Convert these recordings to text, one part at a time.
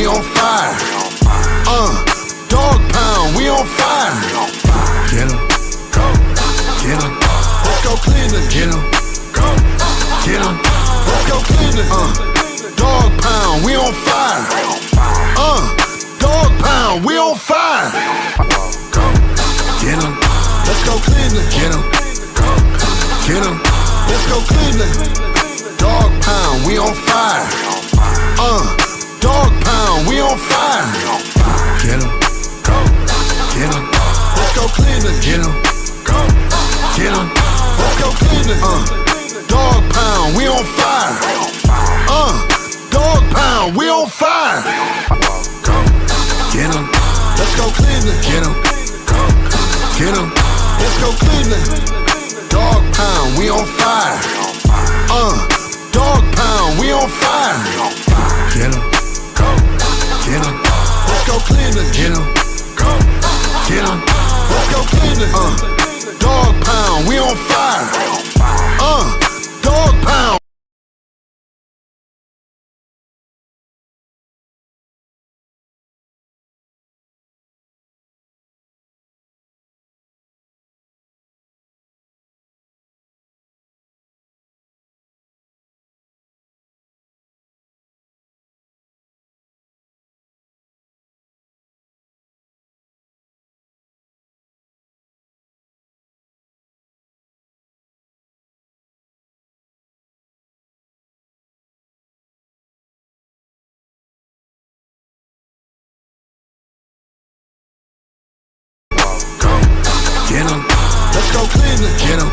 we on fire. Dog pound, we on fire. Get 'em, go, get 'em. Let's go Cleveland, get 'em, go, get 'em. Let's go Cleveland. Dog pound, we on fire. Dog pound, we on fire. Go, get 'em. Let's go Cleveland, get 'em, go, get 'em. Let's go Cleveland. Dog pound, we on fire. Dog pound, we on fire. Get 'em, go, get 'em. Let's go Cleveland, get 'em, go, get 'em. Let's go Cleveland. Dog pound, we on fire. Dog pound, we on fire. Go, get 'em. Let's go Cleveland, get 'em, go, get 'em. Let's go Cleveland. Dog pound, we on fire. Dog pound, we on fire. Get 'em, go, get 'em. Let's go Cleveland, get 'em, go, get 'em. Let's go Cleveland. Dog pound, we on fire. Dog pound. Get 'em. Let's go Cleveland. Get 'em.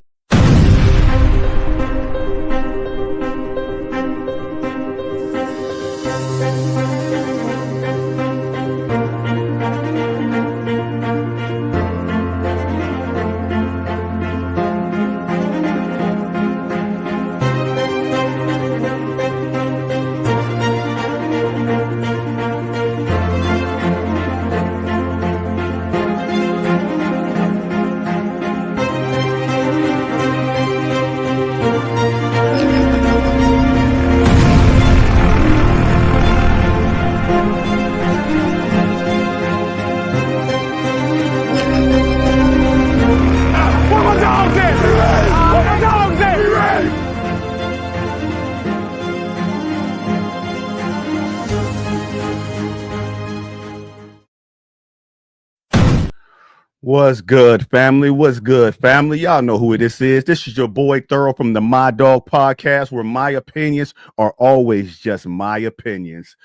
What's good, family? What's good, family? Y'all know who this is. This is your boy Thorough from the My Dog Podcast, where my opinions are always just my opinions.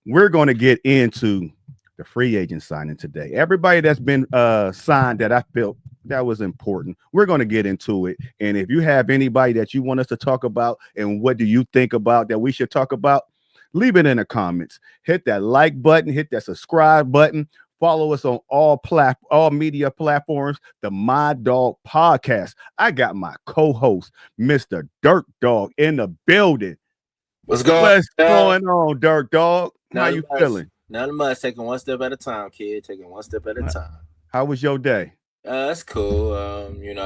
We're going to get into the free agent signing today. Everybody that's been signed that I felt that was important, we're going to get into it. And if you have anybody that you want us to talk about and what do you think about that we should talk about, leave it in the comments. Hit that like button, hit that subscribe button. Follow us on all media platforms, the My Dog Podcast. I got my co-host, Mr. Dirt Dog, in the building. What's going on, Dirt Dog? How you feeling? Nothing much. Taking one step at a time, kid. Taking one step at a time. How was your day? That's cool. Went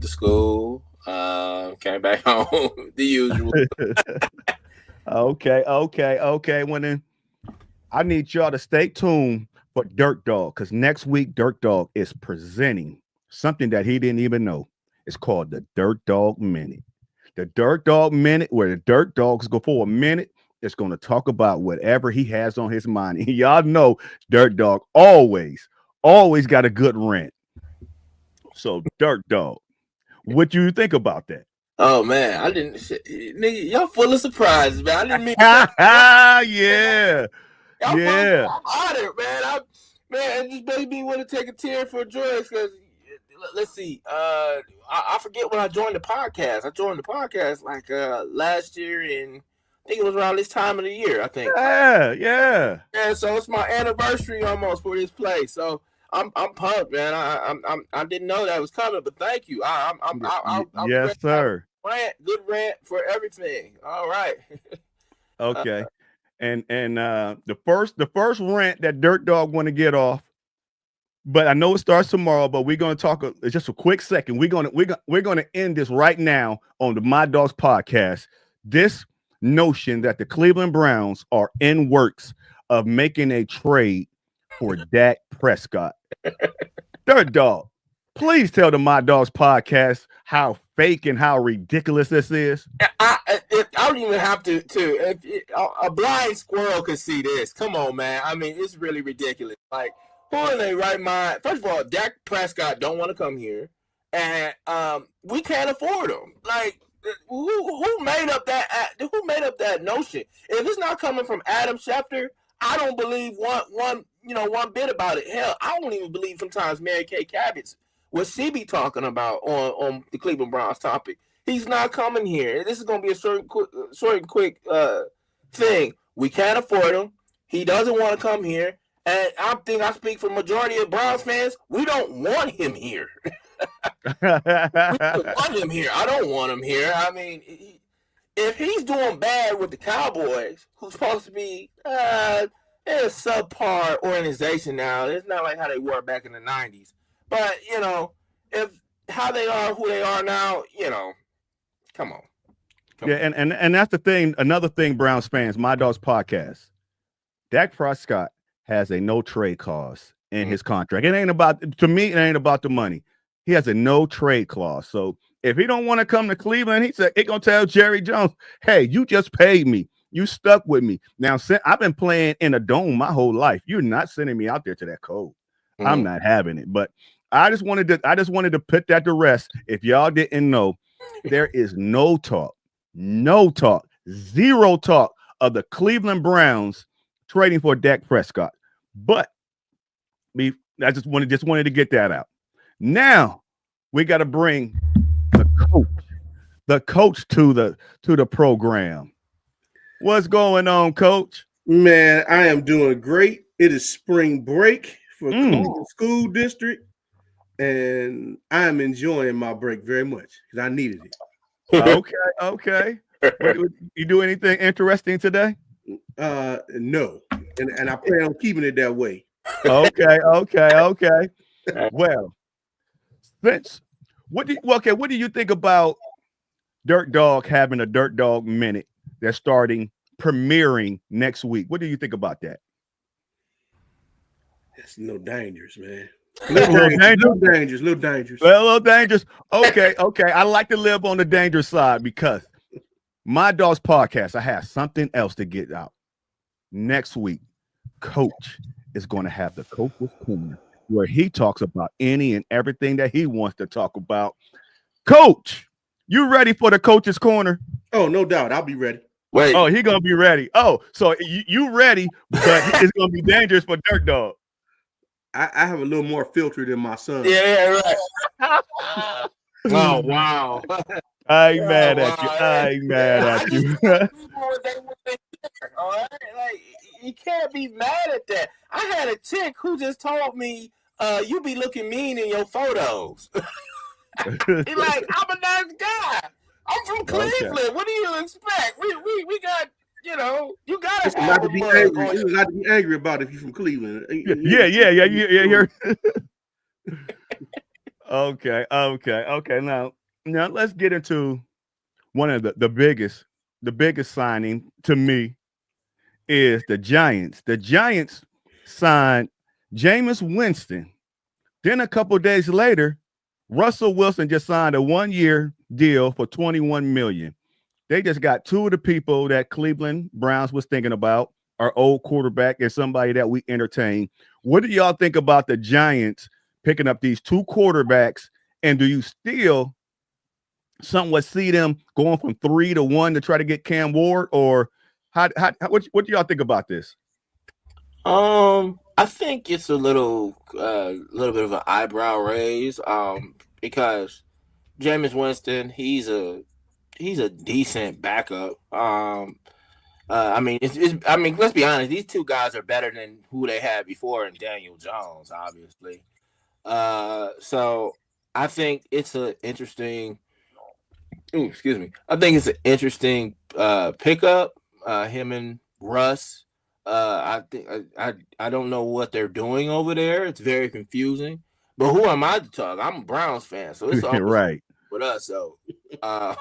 to school. Came back home. The usual. Okay. Well then, I need y'all to stay tuned for Dirt Dog, because next week Dirt Dog is presenting something that he didn't even know. It's called the Dirt Dog Minute. The Dirt Dog Minute, where the Dirt Dogs go for a minute, it's going to talk about whatever he has on his mind. And y'all know Dirt Dog always got a good rant. So Dirt Dog, what do you think about that? Oh man, I didn't. Nigga, y'all full of surprises, man. I didn't mean. Yeah. Yeah, I'm honored, man. It just made me want to take a tear for joy. Because let's see, I forget when I joined the podcast. I joined the podcast like last year, and I think it was around this time of the year. I think. Yeah. And so it's my anniversary almost for this place. So I'm pumped, man. I didn't know that was coming, but thank you. I'm yes, sir. Good rant for everything. All right. Okay. And the first rant that Dirt Dog want to get off, but I know it starts tomorrow. But we're gonna talk just a quick second. We're gonna end this right now on the My Dogs Podcast. This notion that the Cleveland Browns are in works of making a trade for Dak Prescott. Dirt Dog, please tell the My Dogs podcast how fake and how ridiculous this is. I don't even have to. A blind squirrel could see this. Come on, man. I mean, it's really ridiculous. Like, who in their right mind? First of all, Dak Prescott don't want to come here, and we can't afford him. Like, who made up that? Who made up that notion? If it's not coming from Adam Schefter, I don't believe one bit about it. Hell, I don't even believe sometimes Mary Kay Cabot's what she be talking about on the Cleveland Browns topic. He's not coming here. This is going to be a short and quick thing. We can't afford him. He doesn't want to come here. And I think I speak for the majority of Browns fans. We don't want him here. We don't want him here. I don't want him here. I mean, if he's doing bad with the Cowboys, who's supposed to be a subpar organization now, it's not like how they were back in the 90s. But, if how they are, who they are now, come on. And that's the thing. Another thing, Browns fans, My Dogs podcast, Dak Prescott has a no trade clause in his contract. It ain't about the money. He has a no trade clause. So if he don't want to come to Cleveland, he said, gonna tell Jerry Jones, hey, you just paid me. You stuck with me. Now, I've been playing in a dome my whole life. You're not sending me out there to that cold. I'm not having it. But I just wanted to put that to rest. If y'all didn't know, there is no talk, zero talk of the Cleveland Browns trading for Dak Prescott. But I just wanted to get that out. Now we got to bring the coach to the program. What's going on, Coach? Man, I am doing great. It is spring break for Cleveland School District, and I am enjoying my break very much because I needed it. Okay. You do anything interesting today? No, and I plan on keeping it that way. Okay. Well, Vince, what do you think about Dirt Dog having a Dirt Dog Minute that's premiering next week? What do you think about that? It's no dangers, man. Little dangerous. Well, a little dangerous. Okay. I like to live on the dangerous side because My Dogs podcast, I have something else to get out. Next week, Coach is going to have the Coach's Corner, where he talks about any and everything that he wants to talk about. Coach, you ready for the Coach's Corner? Oh, no doubt. I'll be ready. Wait. Oh, he gonna be ready. Oh, so you ready, but it's gonna be dangerous for Dirt Dog. I have a little more filter than my son. Yeah, right. Oh, wow. I ain't mad at you. All right? Like, you can't be mad at that. I had a chick who just told me, you be looking mean in your photos. He's like, I'm a nice guy. I'm from Cleveland. Okay. What do you expect? We got, you got to have to be angry. You got to be angry about it if you're from Cleveland. Yeah. Okay. Now let's get into one of the biggest signing to me is the Giants. The Giants signed Jameis Winston. Then a couple of days later, Russell Wilson just signed a 1-year deal for $21 million. They just got two of the people that Cleveland Browns was thinking about, our old quarterback and somebody that we entertain. What do y'all think about the Giants picking up these two quarterbacks? And do you still somewhat see them going from 3 to 1 to try to get Cam Ward? Or what do y'all think about this? I think it's a little bit of an eyebrow raise, because Jameis Winston, he's a decent backup. I mean, let's be honest, these two guys are better than who they had before in Daniel Jones, obviously. So I think it's an interesting. Excuse me. I think it's an interesting pickup. Him and Russ. I think I don't know what they're doing over there. It's very confusing. But who am I to talk? I'm a Browns fan, so it's all right with us. So I'm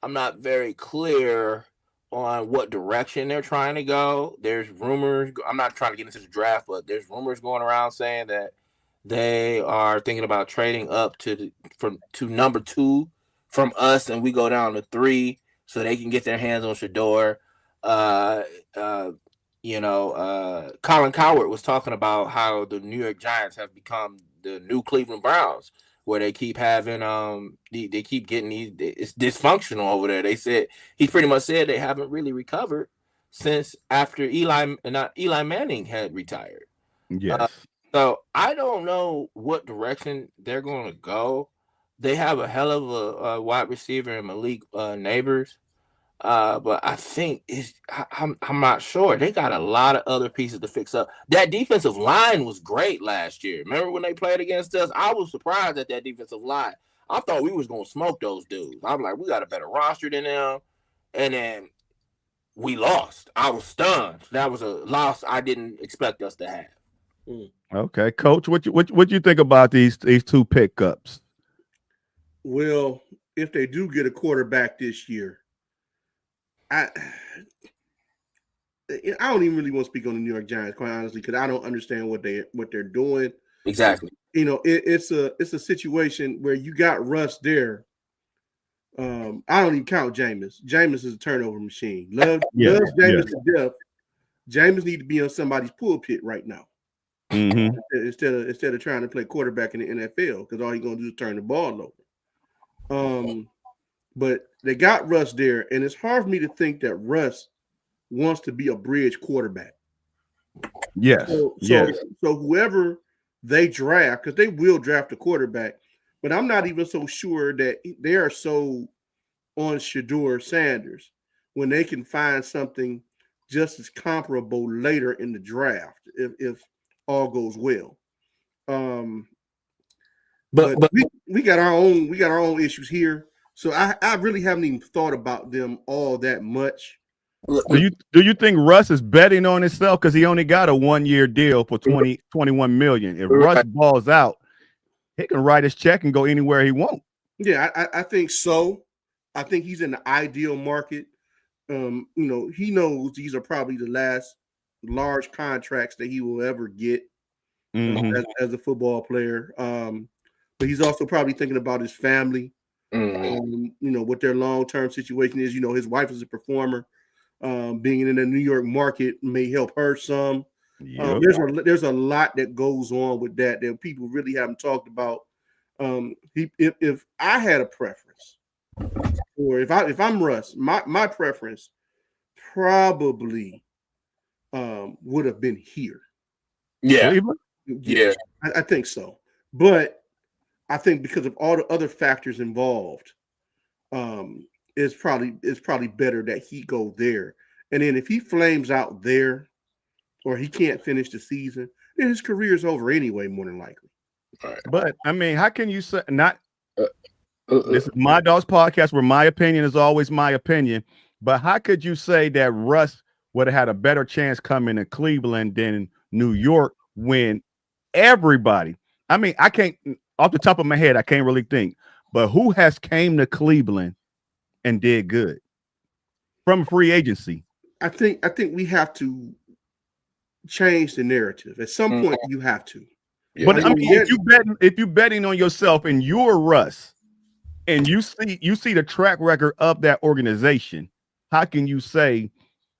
I'm not very clear on what direction they're trying to go. There's rumors. I'm not trying to get into the draft, but there's rumors going around saying that they are thinking about trading up to number 2 from us, and we go down to 3 so they can get their hands on Shedeur. Colin Cowherd was talking about how the New York Giants have become the new Cleveland Browns, where they keep having they keep getting it's dysfunctional over there. He pretty much said they haven't really recovered since after Eli Manning had retired. Yes. So I don't know what direction they're going to go. They have a hell of a wide receiver in Malik Neighbors. But I think I'm not sure. They got a lot of other pieces to fix up. That defensive line was great last year. Remember when they played against us? I was surprised at that defensive line. I thought we was gonna smoke those dudes. I'm like, we got a better roster than them, and then we lost. I was stunned. That was a loss I didn't expect us to have. Okay, Coach, what you think about these 2 pickups? Well, if they do get a quarterback this year, I don't even really want to speak on the New York Giants, quite honestly, because I don't understand what they're doing. Exactly. It's a situation where you got Russ there. I don't even count Jameis. Jameis is a turnover machine. Loves Jameis to death. Jameis need to be on somebody's pulpit right now. Mm-hmm. Instead of trying to play quarterback in the NFL, because all he's gonna do is turn the ball over. But they got Russ there, and it's hard for me to think that Russ wants to be a bridge quarterback. Yes. So whoever they draft, because they will draft a quarterback, but I'm not even so sure that they are so on Shedeur Sanders when they can find something just as comparable later in the draft if all goes well. But we got our own issues here. So I really haven't even thought about them all that much. Do you think Russ is betting on himself because he only got a 1-year deal for 21 million? If Russ balls out, he can write his check and go anywhere he wants. Yeah, I think so. I think he's in the ideal market. He knows these are probably the last large contracts that he will ever get as a football player. But he's also probably thinking about his family. What their long-term situation is. His wife is a performer. Being in the New York market may help her some. Yep. There's a lot that goes on with that people really haven't talked about. If I had a preference, or if I'm Russ, my preference probably would have been here. Yeah. I think so. But I think because of all the other factors involved, it's probably better that he go there. And then if he flames out there, or he can't finish the season, then his career is over anyway, more than likely. But I mean, how can you say not? This is My Dog's podcast, where my opinion is always my opinion. But how could you say that Russ would have had a better chance coming to Cleveland than New York when everybody? I mean, I can't. Off the top of my head, I can't really think. But who has came to Cleveland and did good from free agency? I think we have to change the narrative. At some point, you have to. Yeah. But I mean, if you betting on yourself and you're Russ, and you see the track record of that organization, how can you say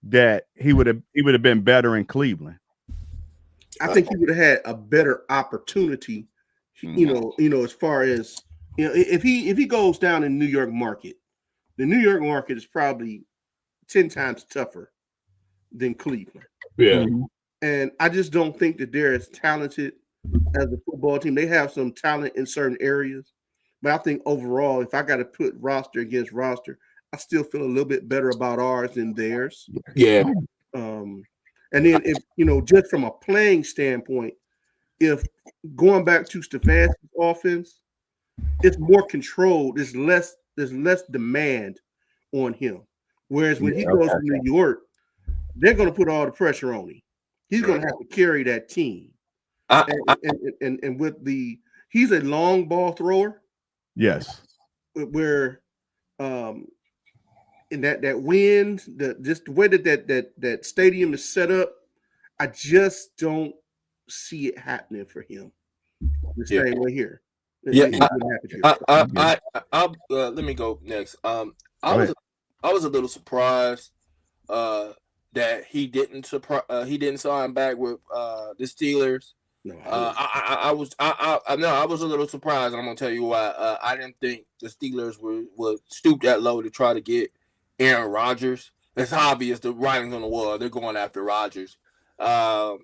that he would have been better in Cleveland? I think he would have had a better opportunity. As far as if he goes down in New York market, the New York market is probably 10 times tougher than Cleveland. Yeah. And I just don't think that they're as talented as a football team. They have some talent in certain areas, but I think overall, if I got to put roster against roster, I still feel a little bit better about ours than theirs. Yeah. And then if just from a playing standpoint, if going back to Stefanski's offense, it's more controlled. There's less demand on him. Whereas when he goes to New York, they're going to put all the pressure on him. He's going to have to carry that team. And with he's a long ball thrower. Yes. Where and that wind, just the way that stadium is set up, I just don't see it happening for him. The same way here. Let me go next. I was a little surprised that he didn't sign back with the Steelers. No, I was a little surprised. I'm gonna tell you why. I didn't think the Steelers would stoop that low to try to get Aaron Rodgers. It's obvious the writing's on the wall. They're going after Rodgers. I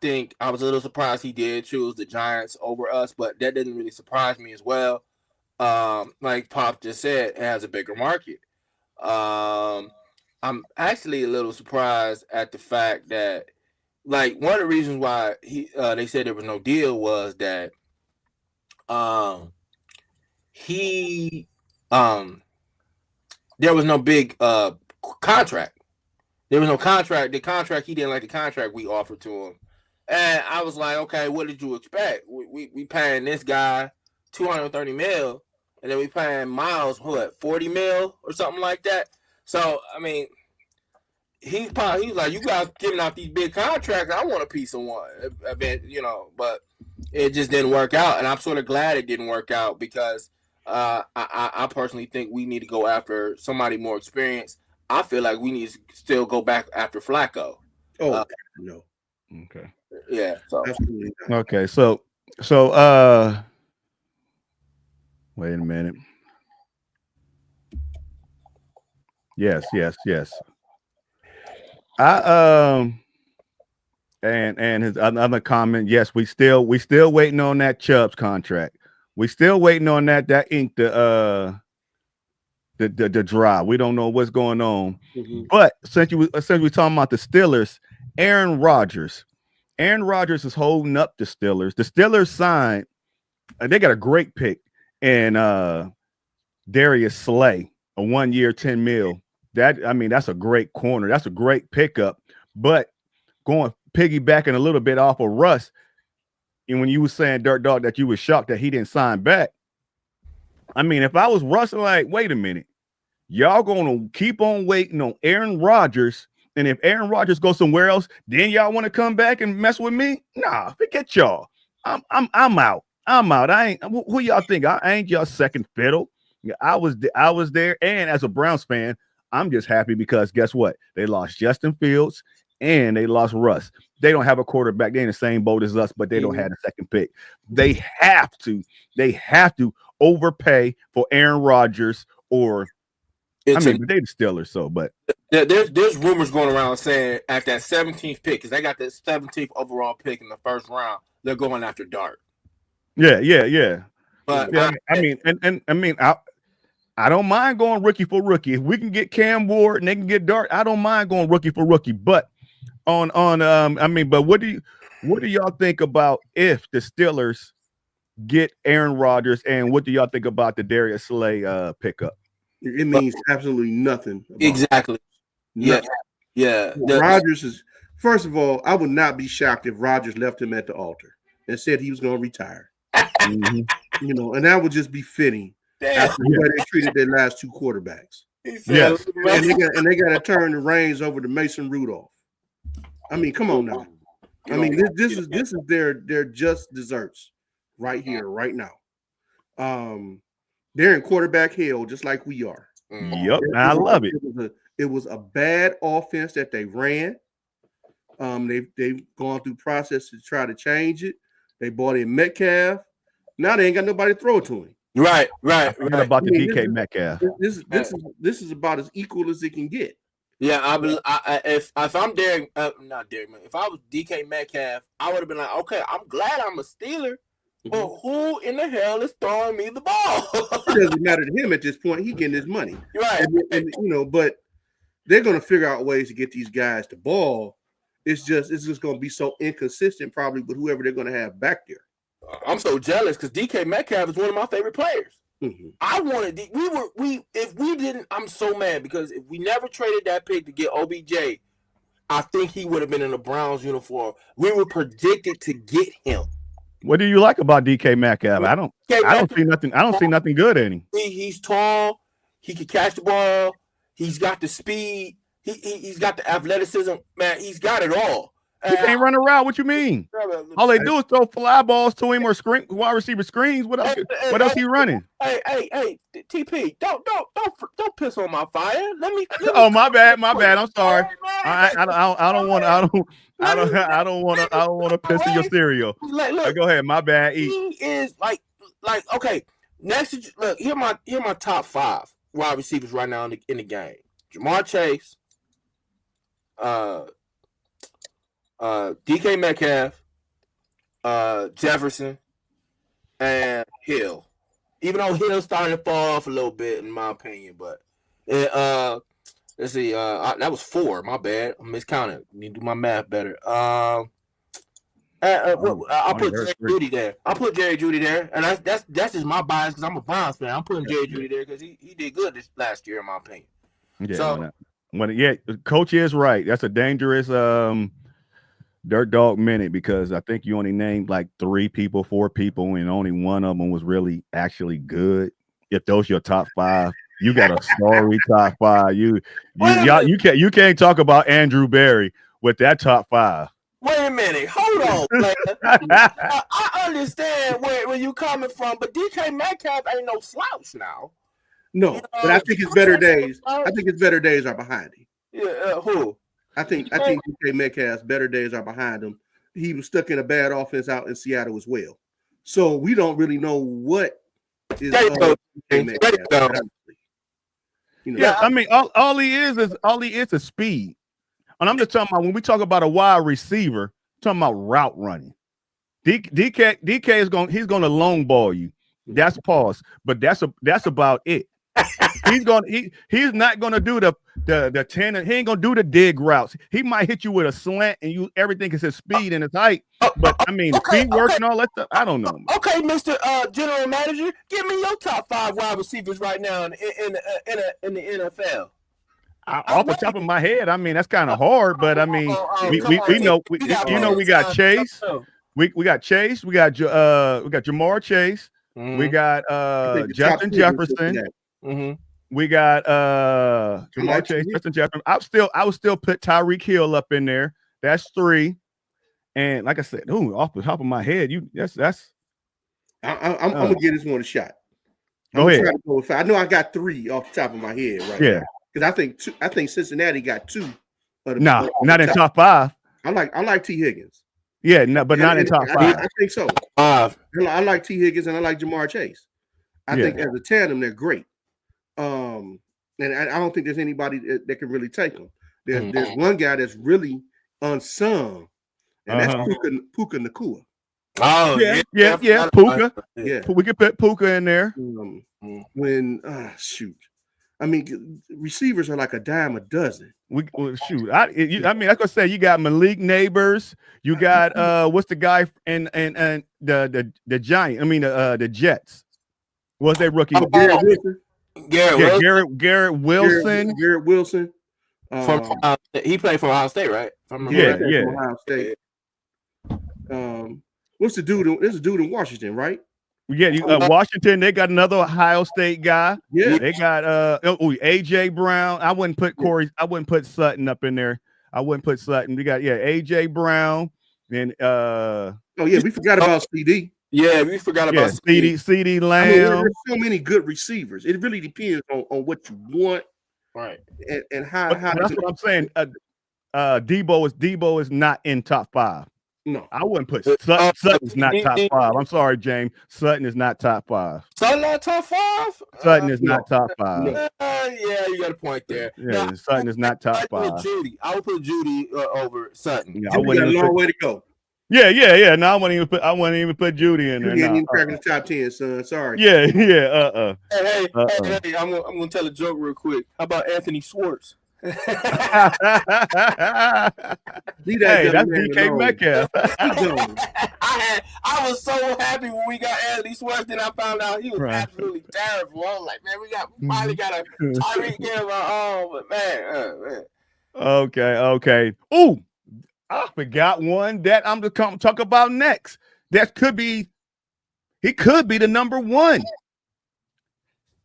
think I was a little surprised he did choose the Giants over us, but that didn't really surprise me as well. Like Pop just said, it has a bigger market. I'm actually a little surprised at the fact that, like, one of the reasons why they said there was no deal was that there was no big contract. There was no contract. The contract, he didn't like the contract we offered to him. And I was like, okay, what did you expect? We paying this guy $230 million, and then we paying Miles, what, $40 million or something like that? So, I mean, he was like, you guys giving out these big contracts, I want a piece of one. But it just didn't work out. And I'm sort of glad it didn't work out because I personally think we need to go after somebody more experienced. I feel like we need to still go back after Flacco. No. Okay. Yeah. So. Absolutely not. Okay. So wait a minute. Yes. And his other comment. Yes, we still waiting on that Chubbs contract. We still waiting on that ink the drive. We don't know what's going on. Mm-hmm. But since we're talking about the Steelers, Aaron Rodgers is holding up the Steelers. The Steelers signed, they got a great pick in Darius Slay, a 1 year, $10 million. That's a great corner. That's a great pickup. But going piggybacking a little bit off of Russ, and when you were saying, Dirt Dog, that you were shocked that he didn't sign back. I mean, if I was Russ, like, wait a minute, y'all gonna keep on waiting on Aaron Rodgers, and if Aaron Rodgers goes somewhere else, then y'all want to come back and mess with me? Nah, forget y'all. I'm out. I ain't. Who y'all think? I ain't y'all second fiddle. I was there, and as a Browns fan, I'm just happy because guess what? They lost Justin Fields and they lost Russ. They don't have a quarterback. They're in the same boat as us, but they don't have the second pick. They have to overpay for Aaron Rodgers, or they the Steelers. So, but there's rumors going around saying at that 17th pick, because they got the 17th overall pick in the first round, they're going after Dart. Yeah. But yeah, I don't mind going rookie for rookie. If we can get Cam Ward and they can get Dart, I don't mind going rookie for rookie. But but what do y'all think about if the Steelers get Aaron Rodgers, and what do y'all think about the Darius Slay pickup? It means absolutely nothing. Exactly. Nothing. Yeah. Rodgers is, first of all, I would not be shocked if Rodgers left him at the altar and said he was going to retire. Mm-hmm. And that would just be fitting. After the way they treated their last two quarterbacks. Yes. And they got to turn the reins over to Mason Rudolph. I mean, come on now. I mean, this is their just desserts right here, right now. They're in quarterback hell just like we are. Yep, I love it. It was a bad offense that they ran. They've gone through process to try to change it. They bought in Metcalf. Now they ain't got nobody to throw it to him. Right. About the DK Metcalf. This is about as equal as it can get. Yeah, if I'm Derek, not Derek, man. If I was DK Metcalf, I would have been like, okay, I'm glad I'm a Steeler, but who in the hell is throwing me the ball? It doesn't matter to him at this point. He getting his money, right? And but they're going to figure out ways to get these guys the ball. It's just going to be so inconsistent, probably with whoever they're going to have back there. I'm so jealous because DK Metcalf is one of my favorite players. Mm-hmm. I wanted if we didn't, I'm so mad because if we never traded that pick to get OBJ, I think he would have been in a Browns uniform. We were predicted to get him. What do you like about DK Metcalf? I don't see nothing. I don't see nothing good in him. He's tall. He can catch the ball. He's got the speed. He's got the athleticism. Man, he's got it all. He can't run around. What you mean? All they do is throw fly balls to him or screen wide receiver screens. What else? What else he running? Hey, TP, don't piss on my fire. Let me Oh, my bad. I'm sorry. I don't want to piss in your cereal. Look, go ahead. My bad. Eat. He is like okay. Next to look, here my top 5 wide receivers right now in the game. Jamar Chase, DK Metcalf, Jefferson, and Hill. Even though Hill's starting to fall off a little bit, in my opinion, but let's see. That was 4. My bad. I miscounted. Need to do my math better. I'll put Jerry Jeudy there. And that's just my bias because I'm a Browns fan. I'm putting Jerry Jeudy there because he did good this last year, in my opinion. Yeah, so Coach is right. That's a dangerous dirt dog minute because I think you only named like 4 people, and only one of them was really actually good. If those your top 5, you got a sorry top 5. You can't talk about Andrew Berry with that top 5. Wait a minute, hold on, man. I understand where you coming from, but DK Metcalf ain't no slouch now. No, but I think his better days. I think his better days are behind him. Yeah, who? I think DK Metcalf's better days are behind him. He was stuck in a bad offense out in Seattle as well. So we don't really know what is DK Metcalf. Yeah, I mean, all he is speed. And I'm just talking about when we talk about a wide receiver, talking about route running. DK is gonna long ball you. That's pause, but that's about it. He's not gonna do the 10. He ain't gonna do the dig routes. He might hit you with a slant and everything is his speed and his height. But I mean, speed work and all that stuff. I don't know. Okay, Mr. General Manager, give me your top 5 wide receivers right now in the NFL. Off the top of my head, I mean that's kind of hard, but I mean we know we got Chase. We got Chase. We got Jamar Chase. Mm-hmm. We got Justin Jefferson. Mm-hmm. We got Jamar Chase, Justin Jefferson. I would still put Tyreek Hill up in there. That's 3. And like I said, off the top of my head, that's. I'm gonna give this one a shot. Go ahead. I know I got 3 off the top of my head right now. Because I think Cincinnati got 2. Not in top 5. I like T. Higgins. Yeah, no, but not in top 5. I think so. I like T. Higgins and I like Jamar Chase. I think as a tandem they're great. And I don't think there's anybody that can really take them. There's one guy that's really unsung, and that's Puka Nacua. Oh yeah, Puka. Yeah, we could put Puka in there. I mean, receivers are like a dime a dozen. I mean, like I said, you got Malik Neighbors. You got what's the guy and the Giant? I mean, the Jets. Was they rookie? Garrett Wilson. Garrett Wilson. Garrett Wilson. He played for Ohio State, right? Yeah. Ohio State. What's the dude? There's a dude in Washington, right? Yeah, Washington. They got another Ohio State guy. Yeah, they got AJ Brown. I wouldn't put Corey. I wouldn't put Sutton up in there. I wouldn't put Sutton. We got AJ Brown and we forgot about CD. Yeah, we forgot about CD Lamb. I mean, there's so many good receivers. It really depends on what you want, right? And how. That's what I'm saying. Debo is not in top 5. No, I wouldn't put Sutton. Sutton's not top 5. I'm sorry, James. Sutton is not top 5. Sutton not top 5. Sutton is not top 5. Yeah, you got a point there. Yeah, Sutton is not top 5. I would put Jeudy over Sutton. Yeah, Jeudy got a long way to go. Yeah. No, I wouldn't even put Jeudy in there. He ain't even cracking the top 10, son. Sorry. Yeah. Hey, I'm gonna tell a joke real quick. How about Anthony Schwartz? Hey, that's DK Metcalf. I was so happy when we got Anthony Schwartz. Then I found out he was absolutely terrible. I was like, man, we finally got a Tyreek Hill on, but man. Okay. Ooh, I forgot one that I'm gonna talk about next. He could be the number 1.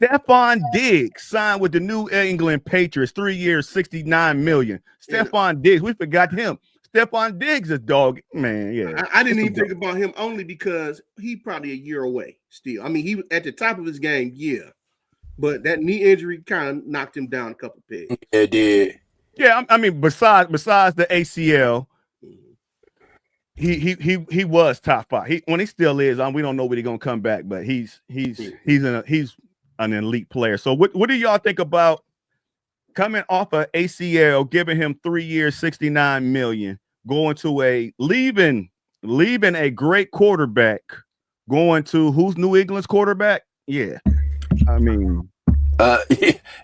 Stephon Diggs signed with the New England Patriots, 3 years, $69 million. Stephon Diggs, we forgot him. Stephon Diggs is dog, man. Yeah, I didn't even think about him only because he probably a year away still. I mean, he was at the top of his game, yeah, but that knee injury kind of knocked him down a couple pegs. It did. Yeah, I mean, besides the ACL, he was top 5. When he still is, we don't know when he's gonna come back, but he's an elite player. So what do y'all think about coming off of ACL, giving him 3 years, $69 million, going to leaving a great quarterback, going to who's New England's quarterback? Yeah, I mean,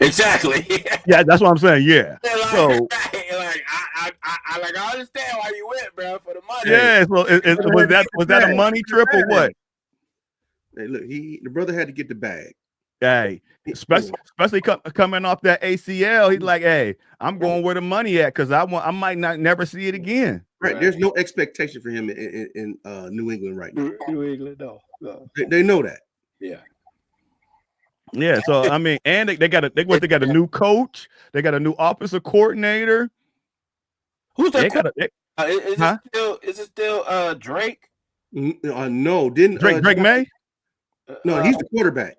exactly. Yeah, that's what I'm saying. Yeah. So I understand why you went, bro, for the money. yeah. So was that a money trip or what? Hey, look, the brother had to get the bag. Hey, especially coming off that ACL, he's like, "Hey, I'm going where the money at because I might not never see it again." Right. There's no expectation for him in New England right now. New England, no. They know that. Yeah. Yeah. So I mean, and they got a new coach. They got a new offensive coordinator. Who's that? Is it still Drake? No, didn't Drake May? No, he's the quarterback.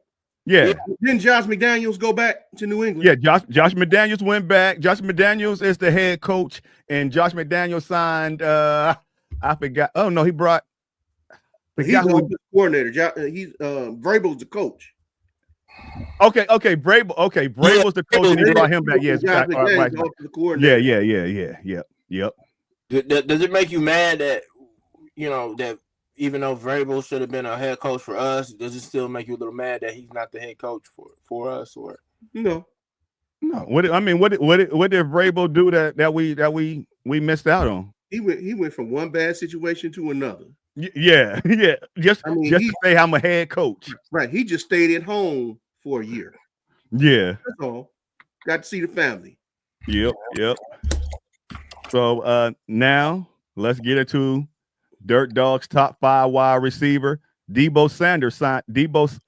Yeah. Didn't Josh McDaniels go back to New England? Yeah, Josh McDaniels went back. Josh McDaniels is the head coach, and Josh McDaniels signed. I forgot. Oh no, he brought. He's the coordinator. He's Vrabel's the coach. Okay, Vrabel. Okay, Vrabel's the coach, and he brought him back. Yes, back. Right. Yeah. Yep. Does it make you mad that that even though Vrabel should have been a head coach for us, does it still make you a little mad that he's not the head coach for us? Or no? What did Vrabel do that we missed out on? He went from one bad situation to another. Yeah. Just to say I'm a head coach. Right. He just stayed at home for a year. Yeah. That's all. Got to see the family. Yep. So now let's get into Dirt Dog's top 5 wide receiver. Deebo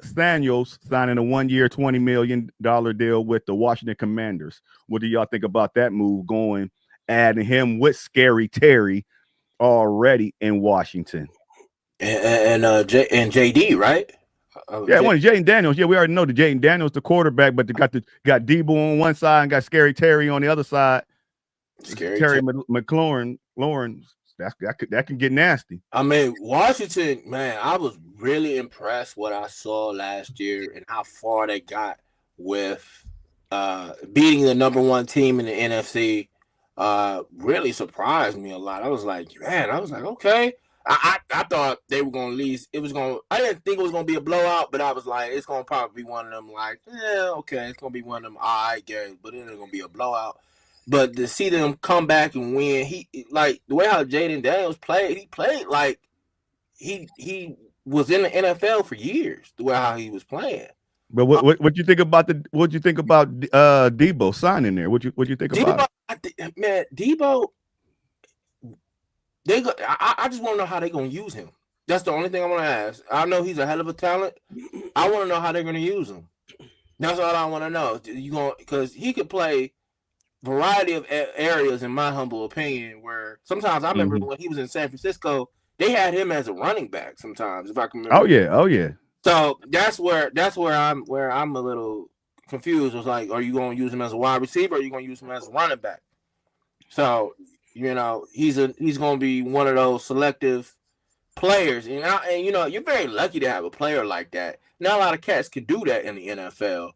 Samuels signing a 1 year, $20 million deal with the Washington Commanders. What do y'all think about that move, adding him with Scary Terry already in Washington? And JD, right? One of Jaden Daniels. Yeah, we already know the Jaden Daniels, the quarterback, but they got Deebo on one side and got Scary Terry on the other side. Terry McLaurin. That can get nasty. I mean, Washington, man, I was really impressed what I saw last year and how far they got with beating the number 1 team in the NFC. Really surprised me a lot. I was like, okay. I thought they were going to lose. I didn't think it was going to be a blowout, but I was like, it's going to probably be one of them okay, it's going to be one of them all right games, but it ain't going to be a blowout. But to see them come back and win, he like the way how Jaden Daniels played. He played like he was in the NFL for years. The way how he was playing. But what you think about Deebo signing there? What you think about it? Man, Deebo. I just want to know how they're gonna use him. That's the only thing I want to ask. I know he's a hell of a talent. I want to know how they're gonna use him. That's all I want to know. Because he could play variety of areas, in my humble opinion, where sometimes I remember when he was in San Francisco, they had him as a running back sometimes, if I can remember. Oh yeah. So that's where I'm a little confused. It was like, are you going to use him as a wide receiver or are you going to use him as a running back? So, he's going to be one of those selective players. And you're very lucky to have a player like that. Not a lot of cats can do that in the NFL.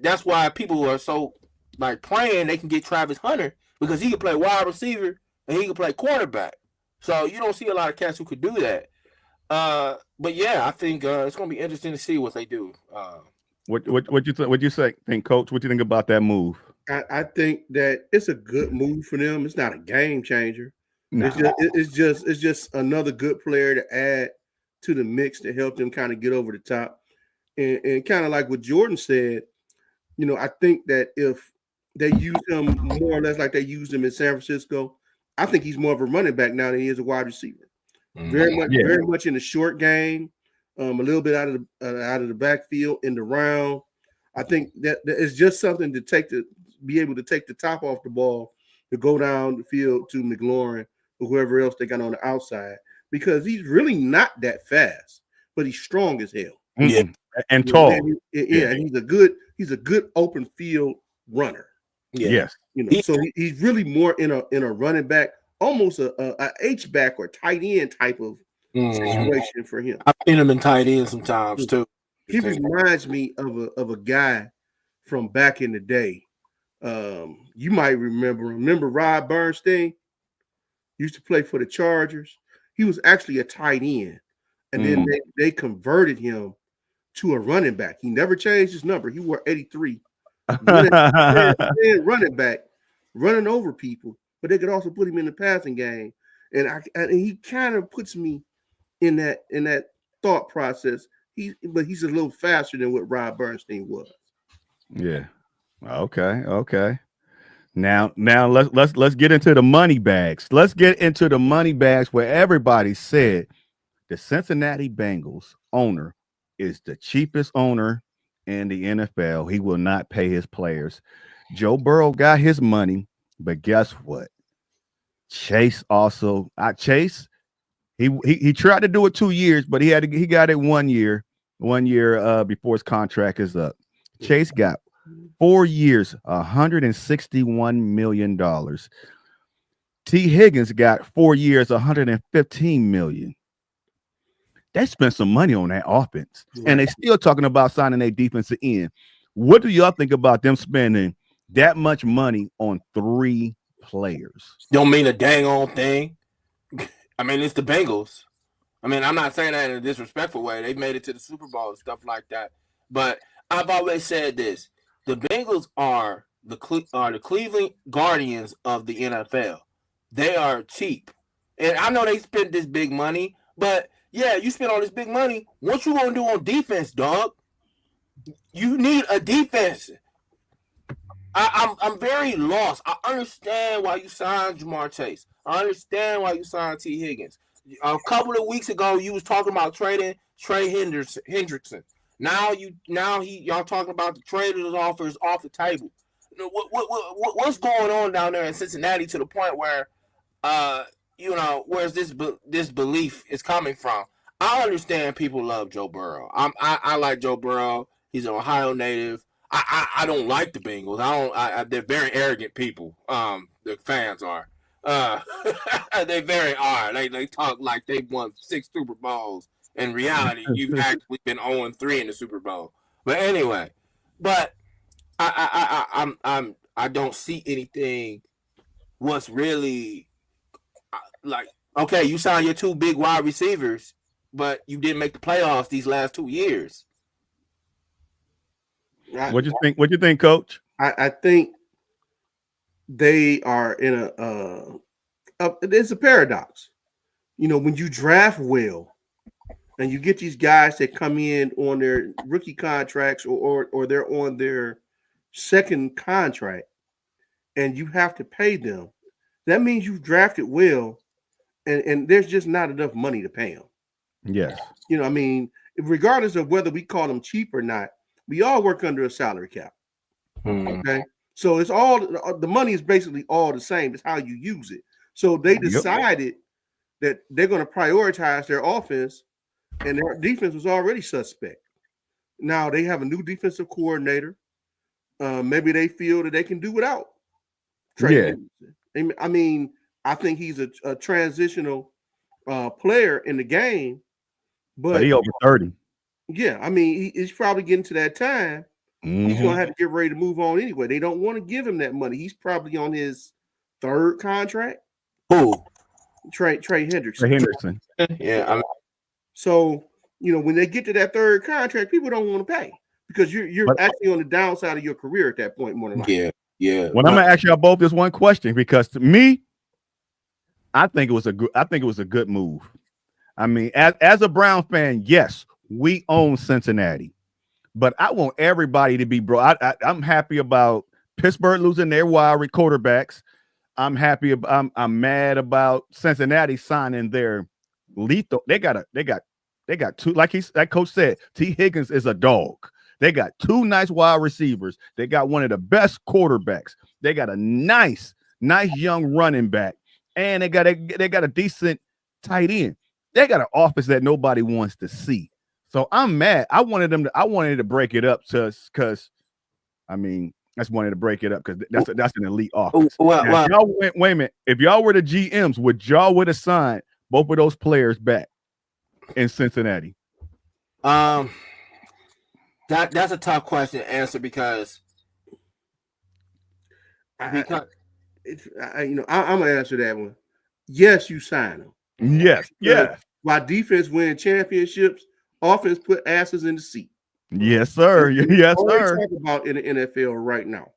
That's why people are so praying they can get Travis Hunter, because he can play wide receiver and he can play quarterback. So you don't see a lot of cats who could do that. But yeah, I think it's going to be interesting to see what they do. What you think, Coach? What do you think about that move? I think that it's a good move for them. It's not a game changer. No. It's just another good player to add to the mix to help them kind of get over the top. And kind of like what Jordan said, I think that if they use him more or less like they used him in San Francisco, I think he's more of a running back now than he is a wide receiver. Very much in the short game. a little bit out of the backfield in the round. I think that it's just something to be able to take the top off the ball to go down the field to McLaurin or whoever else they got on the outside, because he's really not that fast, but he's strong as hell. Yeah. And tall. And he's a good open field runner. Yeah. Yes. So he's really more in a running back, almost a H back or tight end type of situation for him. I've seen him in tight end sometimes too. He reminds me of a guy from back in the day. You might remember Rod Bernstein used to play for the Chargers. He was actually a tight end, and then they converted him to a running back. He never changed his number. He wore 83. Running back, running over people, but they could also put him in the passing game. And he kind of puts me in that thought process. But he's a little faster than what Rod Bernstein was. Yeah. Okay. Now let's get into the money bags. Let's get into the money bags where everybody said the Cincinnati Bengals owner is the cheapest owner in the NFL. He will not pay his players. Joe Burrow got his money, but guess what? Chase also he tried to do it 2 years, but he got it 1 year. 1 year before his contract is up. Chase got 4 years, $161 million. T. Higgins got 4 years, $115 million. They spent some money on that offense, and they still talking about signing a defensive end. What do y'all think about them spending that much money on 3 players? Don't mean a dang on thing. I mean, it's the Bengals. I mean, I'm not saying that in a disrespectful way. They made it to the Super Bowl and stuff like that. But I've always said this: the Bengals are the Cleveland Guardians of the NFL. They are cheap, and I know they spent this big money, but yeah, you spend all this big money. What you gonna do on defense, dog? You need a defense. I'm very lost. I understand why you signed Jamar Chase. I understand why you signed T. Higgins. A couple of weeks ago, you was talking about trading Trey Hendrickson. Now y'all talking about the trade of offers off the table. What's going on down there in Cincinnati to the point where, where's this belief is coming from? I understand people love Joe Burrow. I like Joe Burrow. He's an Ohio native. I don't like the Bengals. They're very arrogant people. The fans are. They very are. They talk like they won 6 Super Bowls. In reality, you've actually been 0-3 in the Super Bowl. But anyway, I don't see anything. What's really like? Okay, you signed your 2 big wide receivers, but you didn't make the playoffs these last 2 years. What you think? What you think, Coach? I think they are in it's a paradox. When you draft well and you get these guys that come in on their rookie contracts or they're on their second contract and you have to pay them, that means you've drafted well and there's just not enough money to pay them. Yes. Regardless of whether we call them cheap or not, we all work under a salary cap. Okay. So it's all the money is basically all the same. It's how you use it. So they decided that they're going to prioritize their offense, and their defense was already suspect. Now they have a new defensive coordinator. Maybe they feel that they can do without Trey Hendrickson. I think he's a transitional player in the game, but he over 30. Yeah, he's probably getting to that time. He's gonna have to get ready to move on anyway. They don't want to give him that money. He's probably on his 3rd contract. Who? Trey Hendrickson. Yeah. So when they get to that 3rd contract, people don't want to pay because you're actually on the downside of your career at that point more than likely. Yeah. Well, I'm gonna ask y'all both this one question because to me, I think it was a good move. As a Brown fan, yes, we own Cincinnati. But I want everybody to be I'm happy about Pittsburgh losing their wild quarterbacks. I'm mad about Cincinnati signing their lethal. They got They got two, like Coach said, T. Higgins is a dog. They got two nice wide receivers. They got one of the best quarterbacks. They got a nice young running back, and they got a decent tight end. They got an offense that nobody wants to see. So I'm mad. I wanted to break it up because I just wanted to break it up because that's an elite offense. Wait a minute. If y'all were the GMs, would y'all assign both of those players back in Cincinnati? That's a tough question to answer because I'm gonna answer that one. Yes, you sign them. Yes. While defense win championships, offense put asses in the seat. Yes, sir. Yes, sir. Talk about in the NFL right now.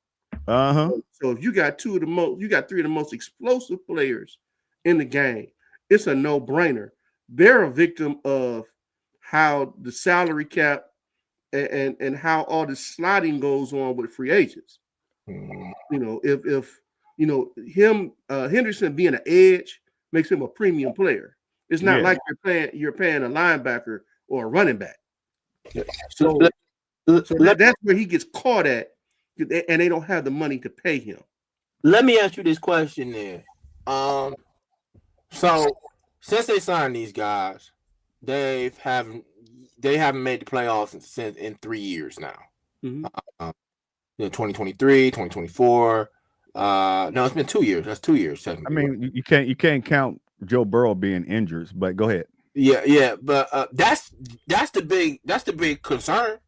So if you got three of the most explosive players in the game, it's a no-brainer. They're a victim of how the salary cap and how all the sliding goes on with free agents. If Henderson being an edge makes him a premium player. It's not like you're paying a linebacker or a running back. So that's where he gets caught at, and they don't have the money to pay him. Let me ask you this question then. So since they signed these guys, they haven't made the playoffs since in 3 years now. 2023, 2024. No, it's been 2 years. That's 2 years. You can't count Joe Burrow being injured, but go ahead. Yeah, but that's the big concern.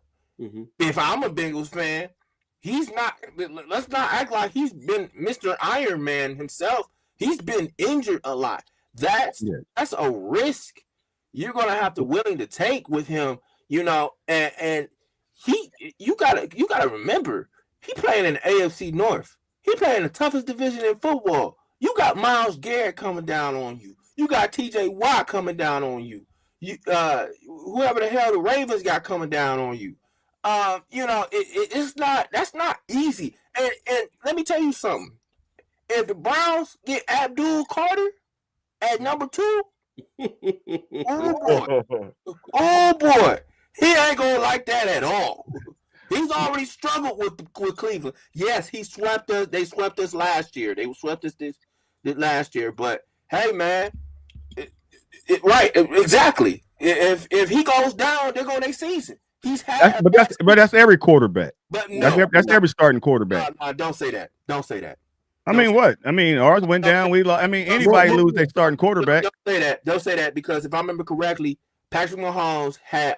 If I'm a Bengals fan, he's not. Let's not act like he's been Mr. Iron Man himself. He's been injured a lot. That's a risk you're gonna have to willing to take with him. And you gotta remember he playing in the AFC North. He playing the toughest division in football. You got Myles Garrett coming down on you. You got T.J. Watt coming down on you. Whoever the hell the Ravens got coming down on you. That's not easy. And let me tell you something. If the Browns get Abdul Carter at number 2, oh boy, he ain't gonna like that at all. He's already struggled with Cleveland. Yes, he swept us. They swept us last year. They swept us this last year. But hey, man, right? Exactly. If he goes down, they're going next season. That's every quarterback. But no, that's every starting quarterback. No, don't say that. Don't say that. Ours went down. We lost. Anybody lose their starting quarterback. Don't say that. Don't say that because if I remember correctly, Patrick Mahomes had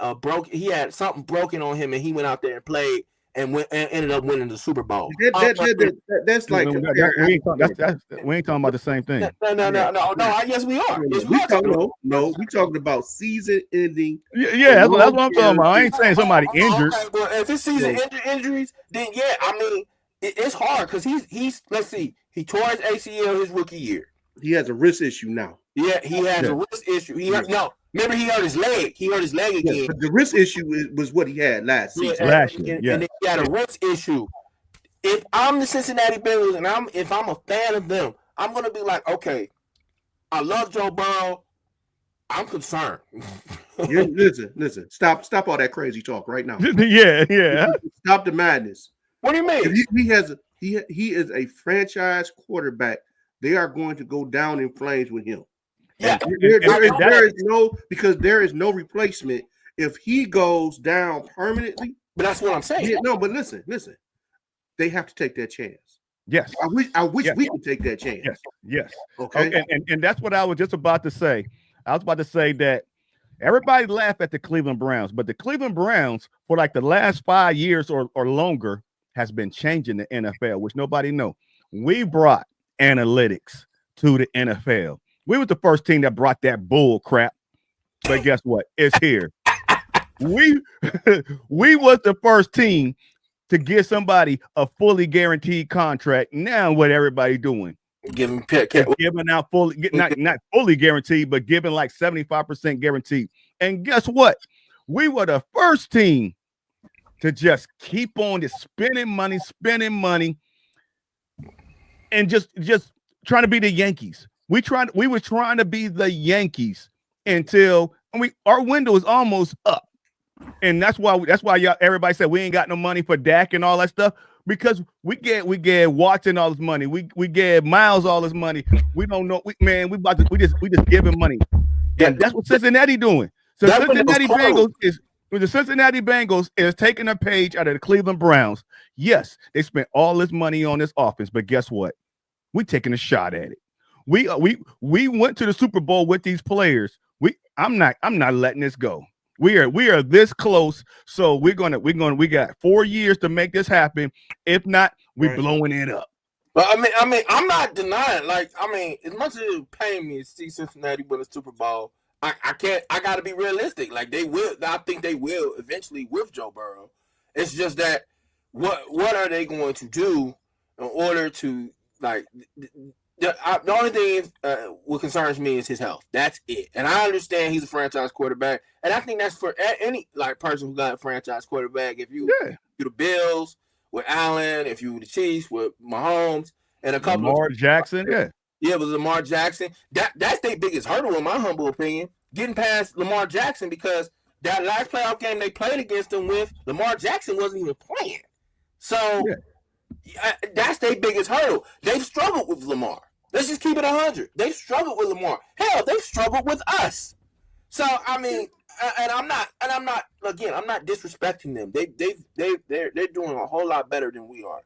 he had something broken on him, and he went out there and played and ended up winning the Super Bowl. That's like we ain't talking about the same thing. No. I guess we are. We talking about season-ending. Yeah, that's what I'm talking about. I ain't saying somebody injured. Okay, well, if it's season injuries, then it's hard because he's let's see, he tore his ACL his rookie year. He has a wrist issue now. Yeah, he has a wrist issue. Remember he hurt his leg. He hurt his leg again. But the wrist issue was what he had last season. And then he had a wrist issue. If I'm the Cincinnati Bengals and if I'm a fan of them, I'm gonna be like, okay, I love Joe Burrow. I'm concerned. Listen. Stop all that crazy talk right now. Yeah. Stop the madness. What do you mean? He is a franchise quarterback. They are going to go down in flames with him. Yeah, there is no replacement if he goes down permanently. But that's what I'm saying. Yeah, no, but listen. They have to take that chance. Yes. I wish we could take that chance. Yes. Okay. And that's what I was just about to say. I was about to say that everybody laughed at the Cleveland Browns, but the Cleveland Browns for like the last 5 years or longer has been changing the NFL, which nobody know. We brought analytics to the NFL. We were the first team that brought that bull crap, but guess what? It's here. We was the first team to give somebody a fully guaranteed contract. Now what everybody doing? Giving out fully, not fully guaranteed, but giving like 75% guaranteed. And guess what? We were the first team to just keep on just spending money, and just trying to be the Yankees. We were trying to be the Yankees until our window is almost up, and that's why y'all everybody said we ain't got no money for Dak and all that stuff because we get Watson all this money, we get Miles all this money. We don't know, we just giving money, and that's what Cincinnati doing. So the Cincinnati Bengals is taking a page out of the Cleveland Browns. Yes, they spent all this money on this offense, but guess what? We taking a shot at it. We went to the Super Bowl with these players. I'm not letting this go. We are this close, so we got 4 years to make this happen. If not, we're blowing it up. But I mean, I'm not denying. Like, I mean, as much as it pain me to see Cincinnati win a Super Bowl, I got to be realistic. Like, they will. I think they will eventually with Joe Burrow. It's just that what are they going to do in order to, like, the only thing is, what concerns me is his health. That's it. And I understand he's a franchise quarterback, and I think that's for any like person who got a franchise quarterback. If you the Bills with Allen, if you the Chiefs with Mahomes, and a couple Lamar Jackson, with Lamar Jackson, that's their biggest hurdle in my humble opinion, getting past Lamar Jackson, because that last playoff game they played against him with, Lamar Jackson wasn't even playing. So that's their biggest hurdle. They've struggled with Lamar. Let's just keep it 100. They've struggled with Lamar. Hell, they've struggled with us. So I mean, I'm not disrespecting them. They're doing a whole lot better than we are.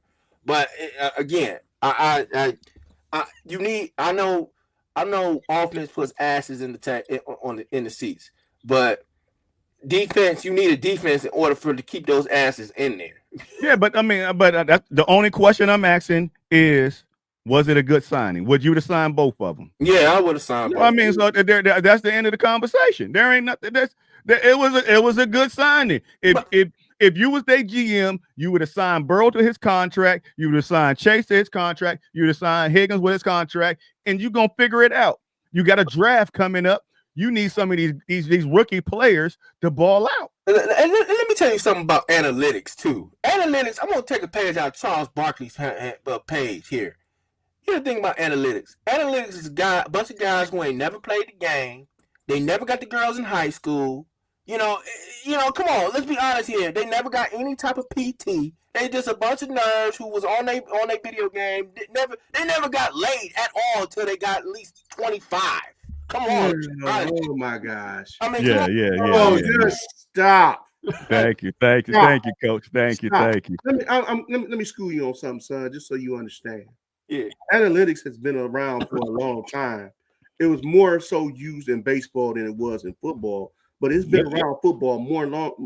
But again, I know offense puts asses in the seats, but defense, you need a defense in order to keep those asses in there. Yeah, but I mean, that's the only question I'm asking is, was it a good signing? Would you have signed both of them? Yeah, I would have signed both. I mean, so that's the end of the conversation. There ain't nothing. It was a good signing. If you was their GM, you would have signed Burrow to his contract. You would have signed Chase to his contract. You would have signed Higgins with his contract, and you're gonna figure it out. You got a draft coming up. You need some of these rookie players to ball out. And let me tell you something about analytics too. Analytics. I'm gonna take a page out of Charles Barkley's page here. Here's the thing about analytics. Analytics is a bunch of guys who ain't never played the game. They never got the girls in high school. You know, come on, let's be honest here. They never got any type of PT. They just a bunch of nerds who was on their video game. They never got laid at all until they got at least 25. Come on. Oh my gosh. I mean, just stop. Thank you, Coach. Thank you. Let me school you on something, son, just so you understand. Yeah. Analytics has been around for a long time. It was more so used in baseball than it was in football, but it's been around football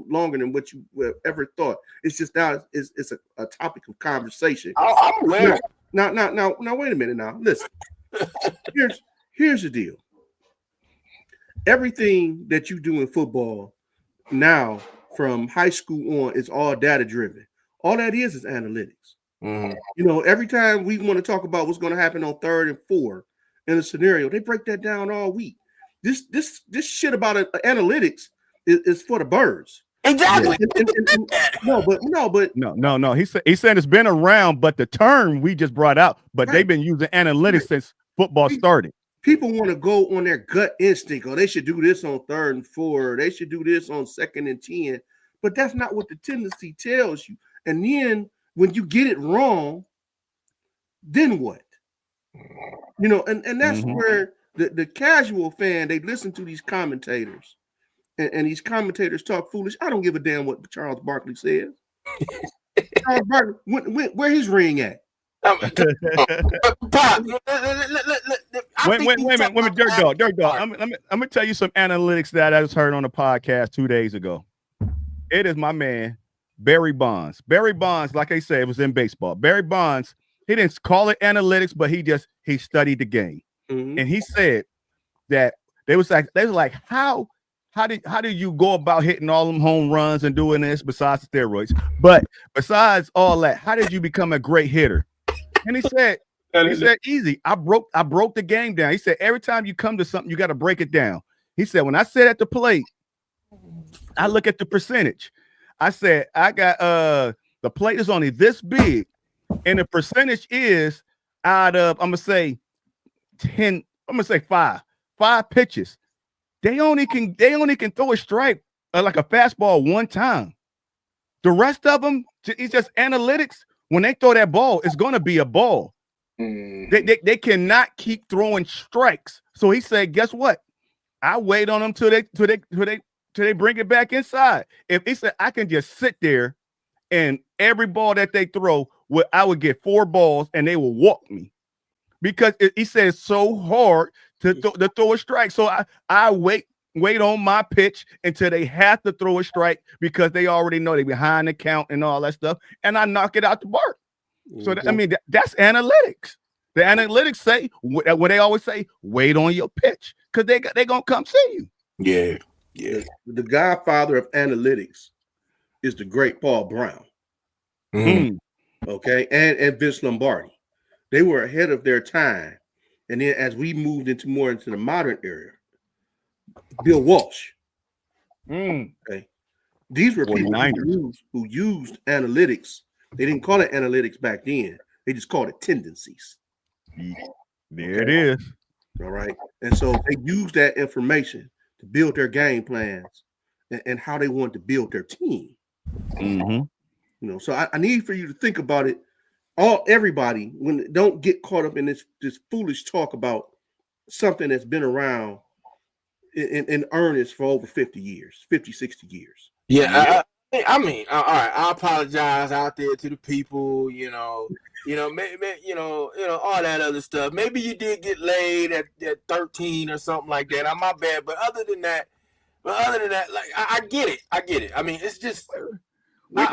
longer than what you ever thought. It's just now it's a topic of conversation. I'm aware. Now, wait a minute. Now, listen. Here's the deal. Everything that you do in football now, from high school on, is all data driven. All that is analytics. Mm-hmm. You know, every time we want to talk about what's going to happen on 3rd and 4 in a scenario, they break that down all week. This shit about analytics is for the birds. Exactly. No. He said it's been around, but the term we just brought out, but they've been using analytics since football started. People want to go on their gut instinct, or they should do this on 3rd and 4, they should do this on 2nd and 10, but that's not what the tendency tells you. And then when you get it wrong, then what? You know, and that's where the casual fan, they listen to these commentators, and these commentators talk foolish. I don't give a damn what Charles Barkley says. Charles Barkley, where his ring at? Wait a minute, Dirt Dog. I'm gonna tell you some analytics that I just heard on the podcast 2 days ago. It is my man Barry Bonds. Barry Bonds, like I said, was in baseball. Barry Bonds, he didn't call it analytics, but he studied the game, and he said that they was like how did you go about hitting all them home runs and doing this besides steroids? But besides all that, how did you become a great hitter? And he said, easy. I broke the game down. He said, every time you come to something, you got to break it down. He said, when I sit at the plate, I look at the percentage. I said, I got the plate is only this big, and the percentage is out of, I'm gonna say 5 pitches. they only can throw a strike like a fastball one time. The rest of them, it's just analytics. When they throw that ball, it's going to be a ball. They cannot keep throwing strikes. So he said, guess what? I wait on them till they bring it back inside. If he said I can just sit there and every ball that they throw, I would get 4 balls and they will walk me. Because he said it's so hard to throw a strike. So I wait on my pitch until they have to throw a strike because they already know they're behind the count and all that stuff. And I knock it out the park. So that's analytics. The analytics say what they always say: wait on your pitch because they gonna come see you. Yeah. The godfather of analytics is the great Paul Brown. Okay, and Vince Lombardi. They were ahead of their time, and then as we moved into the modern era, Bill Walsh. Okay, these were people who used analytics. They didn't call it analytics back then. They just called it tendencies. There it is. All right. And so they used that information to build their game plans and how they wanted to build their team. So I need for you to think about it. Everybody, don't get caught up in this foolish talk about something that's been around in earnest for over 50 years, 50, 60 years. Yeah. I mean, all right. I apologize out there to the people, maybe, all that other stuff. Maybe you did get laid at 13 or something like that. I'm my bad. But other than that, like I get it. I mean, it's just we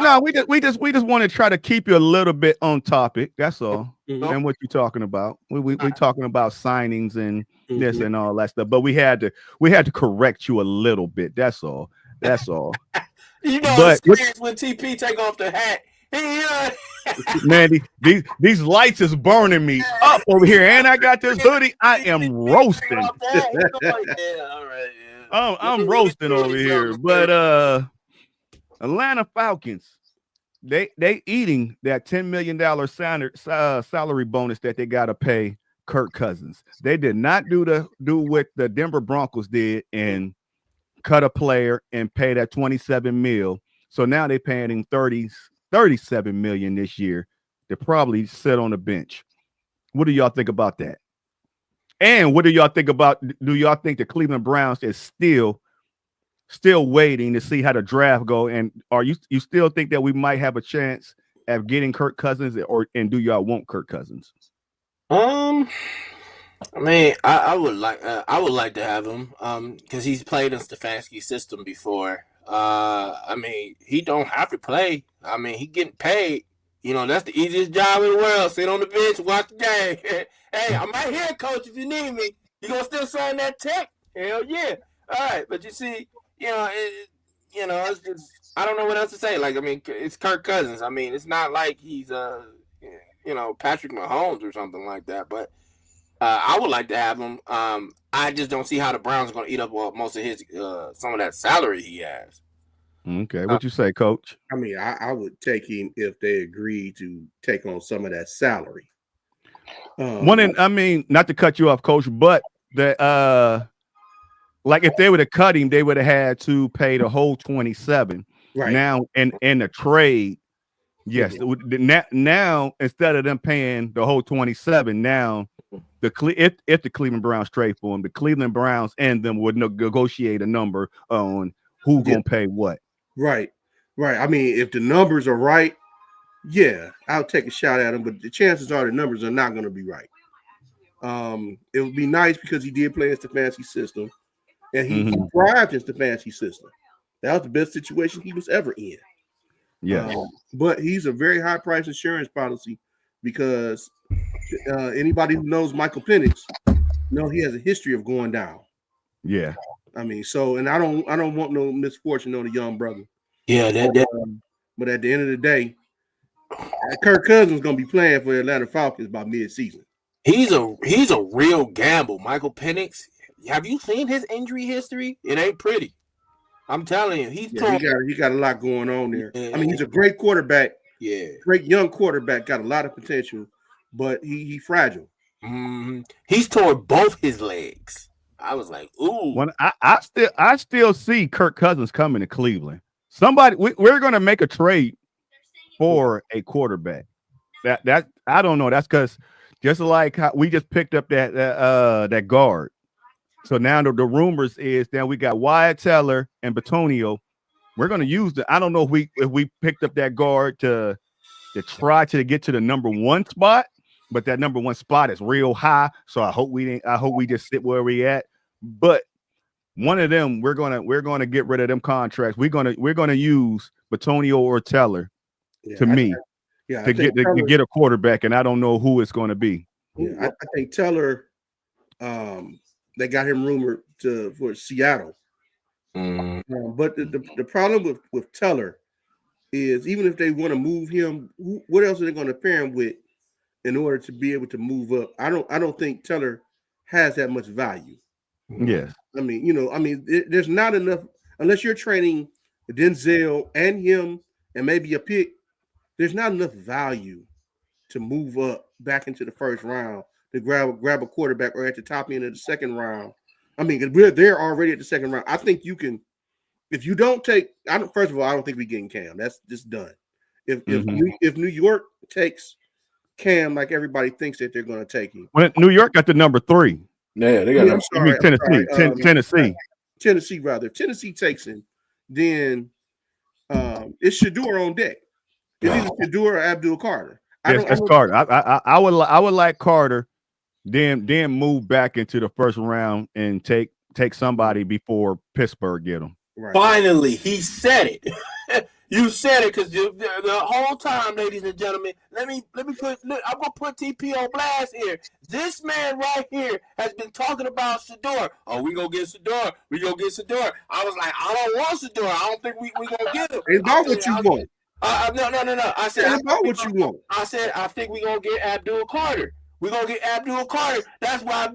just want to try to keep you a little bit on topic. That's all. And what you're talking about. We're talking about signings and this and all that stuff. But we had to correct you a little bit. That's all. But when TP take off the hat, man, these lights is burning me up over here, and I got this hoodie. I am roasting. I'm roasting over here. But Atlanta Falcons, they eating that $10 million salary bonus that they got to pay Kirk Cousins. They did not do what the Denver Broncos did and cut a player and pay that $27 million. So now they're paying him $37 million this year to probably sit on the bench. What do y'all think about that? And what do y'all think about? Do y'all think the Cleveland Browns is still waiting to see how the draft go? And are you still think that we might have a chance at getting Kirk Cousins, and do y'all want Kirk Cousins? I mean, I would like to have him because he's played in Stefanski's system before. I mean, he don't have to play. I mean, he getting paid. That's the easiest job in the world. Sit on the bench, watch the game. Hey, I'm right here, coach. If you need me, you gonna still sign that check? Hell yeah! All right, but you see, it's just I don't know what else to say. Like, I mean, it's Kirk Cousins. I mean, it's not like he's Patrick Mahomes or something like that, but. I would like to have him. I just don't see how the Browns are going to eat up most of his some of that salary he has. Okay, what you say, Coach? I mean, I would take him if they agree to take on some of that salary. Not to cut you off, Coach, but the like if they would have cut him, they would have had to pay the whole 27. Right now, in the trade. Yes. Now instead of them paying the whole 27, now if the Cleveland Browns trade for him, the Cleveland Browns and them would negotiate a number on who's gonna pay what. Right. I mean, if the numbers are right, yeah, I'll take a shot at him. But the chances are the numbers are not going to be right. It would be nice because he did play in Stefanski's system, and he thrived in Stefanski's system. That was the best situation he was ever in. Yeah, but he's a very high price insurance policy because anybody who knows Michael Penix he has a history of going down. Yeah, I mean, and I don't want no misfortune on the young brother. Yeah, but at the end of the day, Kirk Cousins is gonna be playing for the Atlanta Falcons by mid-season. He's a real gamble, Michael Penix. Have you seen his injury history? It ain't pretty. I'm telling you, he got a lot going on there. I mean, he's a great quarterback. Yeah, great young quarterback, got a lot of potential, but he's fragile. He's tore both his legs. I was like, ooh. When I still see Kirk Cousins coming to Cleveland. Somebody we're gonna make a trade for a quarterback. That I don't know. That's because just like how we just picked up that guard. So now the rumors is that we got Wyatt Teller and Bitonio. We're gonna use the. I don't know if we picked up that guard to try to get to the number 1 spot, but that number 1 spot is real high. So I hope we just sit where we at. But one of them, we're gonna get rid of them contracts. We're gonna use Bitonio or Teller to get a quarterback, and I don't know who it's going to be. Yeah, I think Teller. They got him rumored for Seattle. But the problem with Teller is even if they want to move him, what else are they going to pair him with in order to be able to move up? I don't think Teller has that much value. Yes. I mean, there's not enough unless you're training Denzel and him and maybe a pick. There's not enough value to move up back into the first round to grab a quarterback or at the top end of the second round. I mean, we're there already at the second round. I think you can, if you don't take. First of all, I don't think we're getting Cam. That's just done. If New York takes Cam like everybody thinks that they're going to take him, when New York got the number 3. Yeah, they got. I'm sorry, Tennessee. Tennessee, rather. If Tennessee takes him, then it's Shedeur on deck. It's either Shedeur or Abdul Carter. Yes, Carter. I would like Carter, then move back into the first round and take somebody before Pittsburgh get him. Right. Finally, he said it. You said it because the whole time, ladies and gentlemen. Let me put. Look, I'm gonna put TP on blast here. This man right here has been talking about Shedeur. Oh, we gonna get Shedeur. We gonna get Shedeur. I was like, I don't want Shedeur. I don't think we gonna get him. It's about what you want. No. I said it's about what you want. I said I think we gonna get Abdul Carter. We're gonna get Abdul Carter. That's why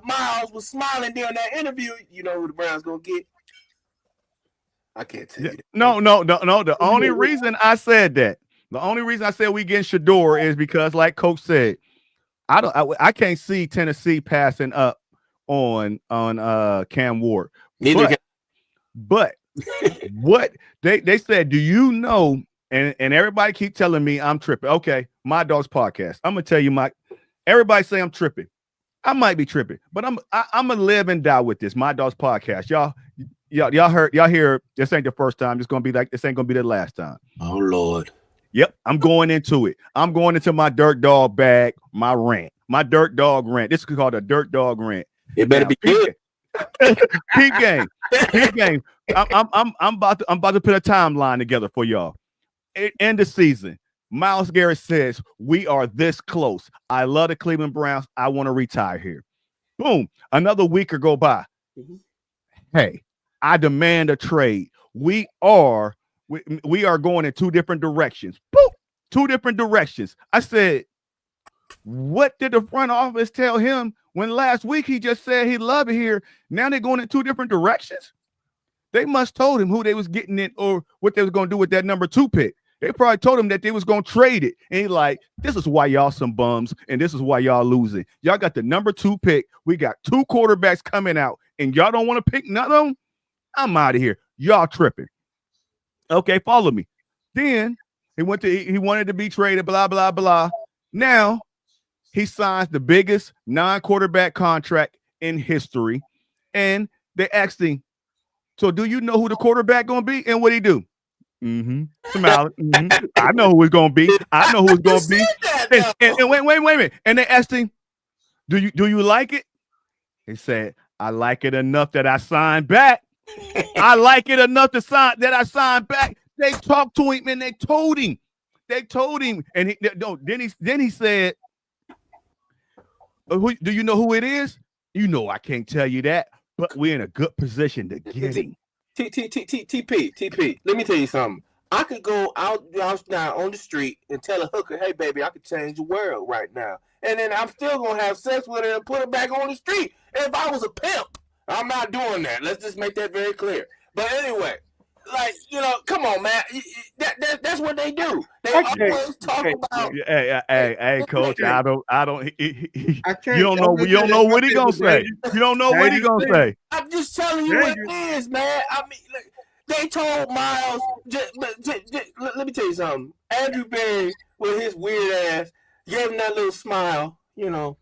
Miles was smiling during that interview. You know who the Browns gonna get? I can't tell you. No. The only reason I said we getting Shedeur is because, like Coach said, I can't see Tennessee passing up on Cam Ward. But what they said, do you know? And everybody keep telling me I'm tripping. Okay, My Dog's podcast. I'm gonna tell you, everybody say I'm tripping. I might be tripping, but I'm gonna live and die with this My Dog's podcast. Y'all hear this ain't the first time. This ain't gonna be the last time. Oh Lord. Yep, I'm going into it. I'm going into my dirt dog bag, my rant, my dirt dog rant. This is called a dirt dog rant. It better be good. Peep game. I'm about to put a timeline together for y'all. End of season. Myles Garrett says we are this close. I love the Cleveland Browns. I want to retire here. Boom. Another week or go by. Mm-hmm. Hey, I demand a trade. We are going in 2 different directions. Boom. 2 different directions. I said, what did the front office tell him when last week he just said he loved it here? Now they're going in 2 different directions. They must told him who they was getting in or what they was going to do with that number 2 pick. They probably told him that they was going to trade it. And he like, this is why y'all some bums, and this is why y'all losing. Y'all got the number 2 pick. We got 2 quarterbacks coming out, and y'all don't want to pick none of them? I'm out of here. Y'all tripping. Okay, follow me. Then he wanted to be traded, blah, blah, blah. Now he signs the biggest non-quarterback contract in history. And they asked him, so do you know who the quarterback going to be? And what he do? Mm-hmm. Mm-hmm. I know who it's going to be. I know who it's going to be. And wait a minute. And they asked him, do you like it? He said, I like it enough that I signed back. I like it enough that I signed back. They talked to him and they told him. And then he said, do you know who it is? You know I can't tell you that, but we're in a good position to get him. TP. Let me tell you something. I could go out now on the street and tell a hooker, hey, baby, I could change the world right now. And then I'm still going to have sex with her and put her back on the street. And if I was a pimp, I'm not doing that. Let's just make that very clear. But anyway, like, you know, come on, man. That's what they do. They Okay. always talk about. Hey, coach. I don't. I can't. You don't know. You don't know what he gonna say. You don't know what he gonna say. I'm just telling you what it is, man. I mean, look, they told Miles. Let me tell you something. Andrew Berry, with his weird ass, gave him that little smile. You know,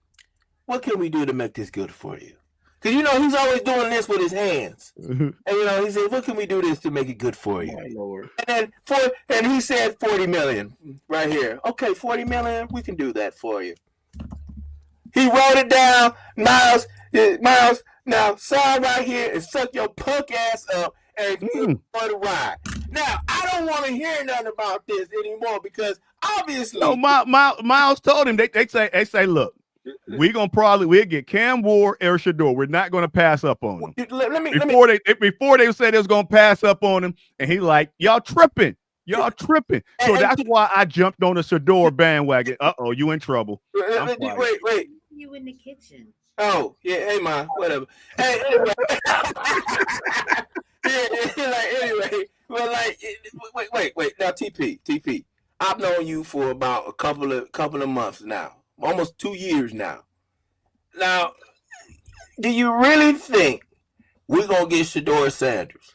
what can we do to make this good for you? Because, you know, he's always doing this with his hands. And, you know, he said, what can we do this to make it good for you? My Lord. And he said 40 million right here. Okay, 40 million, we can do that for you. He wrote it down. Miles, now sign right here and suck your punk ass up and for the ride. Now, I don't want to hear nothing about this anymore because obviously. No, Miles told him, they say, look, we'll get Cam Ward, Eric Shador. We're not going to pass up on him. Before they said they was going to pass up on him, and he like, y'all tripping. So that's why I jumped on the Shador bandwagon. Uh-oh, you in trouble. Wait. You in the kitchen. Oh, yeah, hey, ma, whatever. Hey, anyway. Anyway. Well, like, wait. Now, TP. I've known you for about a couple of months now. Almost 2 years now. Now, do you really think we're going to get Shador Sanders?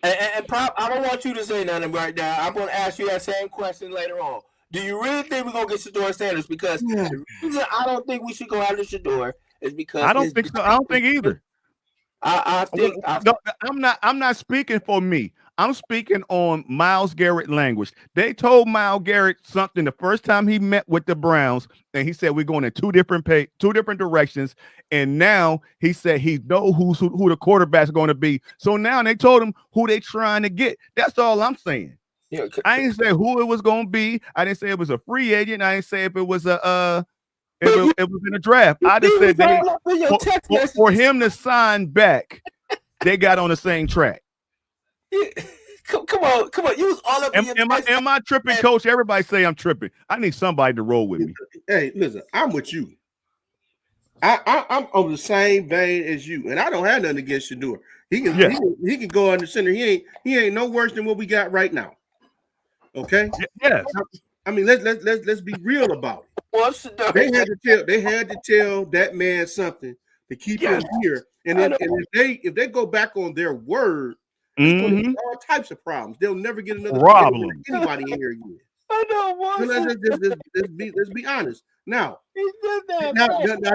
And I don't want you to say nothing right now. I'm going to ask you that same question later on. Do you really think we're going to get Shador Sanders? Because the reason I don't think we should go after Shador is because I don't think so. I don't think either. I'm not speaking for me. I'm speaking on Myles Garrett language. They told Myles Garrett something the first time he met with the Browns, and he said we're going in two different directions. And now he said he knows who the quarterback's going to be. So now they told him who they trying to get. That's all I'm saying. Yeah, I didn't say who it was going to be. I didn't say it was a free agent. I didn't say if it was it was in a draft. I just said for him to sign back, they got on the same track. Come on. You was all up in your am I tripping, coach? Everybody say I'm tripping. I need somebody to roll with me. Hey, listen, I'm with you. I'm on the same vein as you, and I don't have nothing against Shador. He can go under center. He ain't no worse than what we got right now. Okay. Yes. I mean, let's be real about it. They had to tell that man something to keep him here. And then if they go back on their word, all types of problems. They'll never get another problem. Anybody in here again. I know. Let's be honest. Now,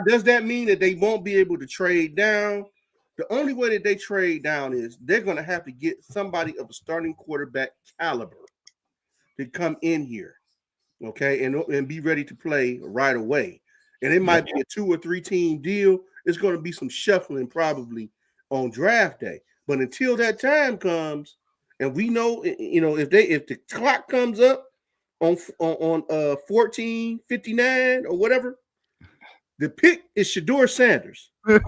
does that mean that they won't be able to trade down? The only way that they trade down is they're going to have to get somebody of a starting quarterback caliber to come in here, okay, and be ready to play right away. And it might be a 2 or 3 team deal. It's going to be some shuffling probably on draft day. But until that time comes, and we know, you know, if the clock comes up on 14:59 or whatever, the pick is Shador Sanders. Yeah.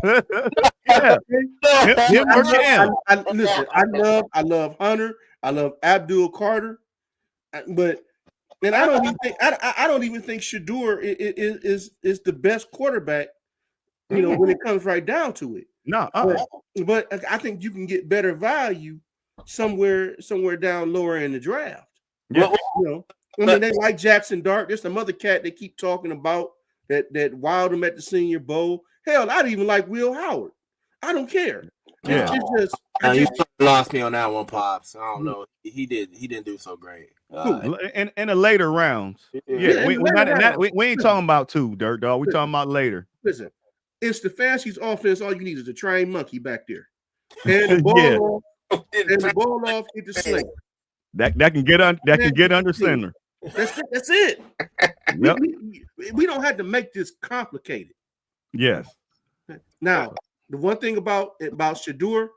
Listen, I love Hunter. I love Abdul Carter, but I don't even think Shador is the best quarterback. You know, when it comes right down to it. No, but I think you can get better value somewhere down lower in the draft. Yeah, you know, I mean, they like Jackson Dart. There's some other cat they keep talking about that wowed him at the Senior Bowl. Hell, I don't even like Will Howard. I don't care. Yeah, you lost me on that one, Pops. I don't know. He didn't do so great. In the later rounds. Yeah, we ain't talking about 2, Dirt Dog. We talking about later. Listen. It's Stefanski's offense. All you need is a trained monkey back there. And the ball off, hit the sling. That can get under center. That's it. Yep. We don't have to make this complicated. Yes. Now, the one thing about Shador,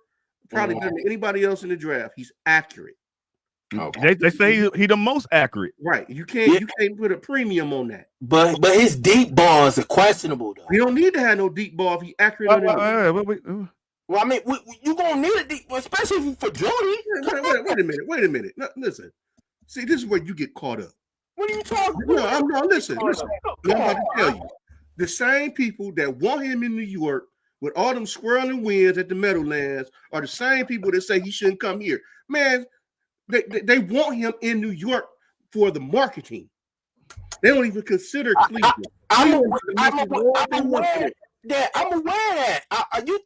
probably better than anybody else in the draft, he's accurate. Okay. They say he the most accurate. Right. You can't put a premium on that. But his deep balls are questionable though. We don't need to have no deep ball if he's accurate. Well, I mean, you're gonna need a deep, especially for Jordy. Wait a minute. No, listen. See, this is where you get caught up. What are you talking about? No, listen. I'm about to tell you. The same people that want him in New York with all them swirling winds at the Meadowlands are the same people that say he shouldn't come here. Man, they want him in New York for the marketing. They don't even consider Cleveland. I'm aware that. How do you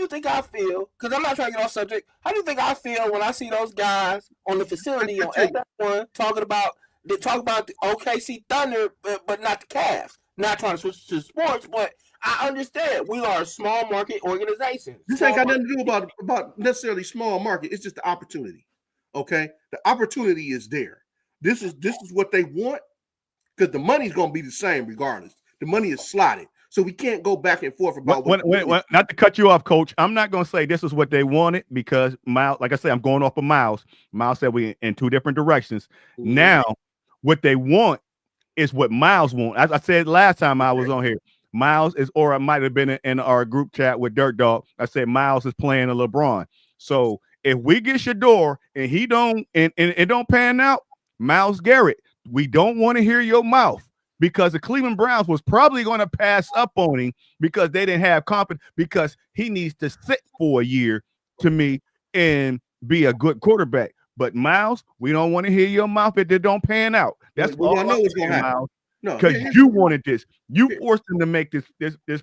think I feel? Because I'm not trying to get off subject. How do you think I feel when I see those guys on the facility on FS1 talking about the OKC Thunder, but not the Cavs? Not trying to switch to sports, but I understand we are a small market organization. This ain't got nothing to do about necessarily small market. It's just the opportunity. Okay, the opportunity is there. This is what they want because the money's going to be the same regardless. The money is slotted, so we can't go back and forth about. Not to cut you off, Coach. I'm not going to say this is what they wanted because Miles, like I said, I'm going off of Miles. Miles said we in two different directions. Mm-hmm. Now, what they want is what Miles wants. As I said last time I was on here, Miles is, or I might have been in our group chat with Dirt Dog. I said Miles is playing a LeBron. So if we get Shedeur and he don't and it don't pan out, Myles Garrett, we don't want to hear your mouth because the Cleveland Browns was probably going to pass up on him because they didn't have confidence because he needs to sit for a year to me and be a good quarterback. But Myles, we don't want to hear your mouth if it don't pan out. That's all I know is going to happen. No, because you wanted this. You forced him to make this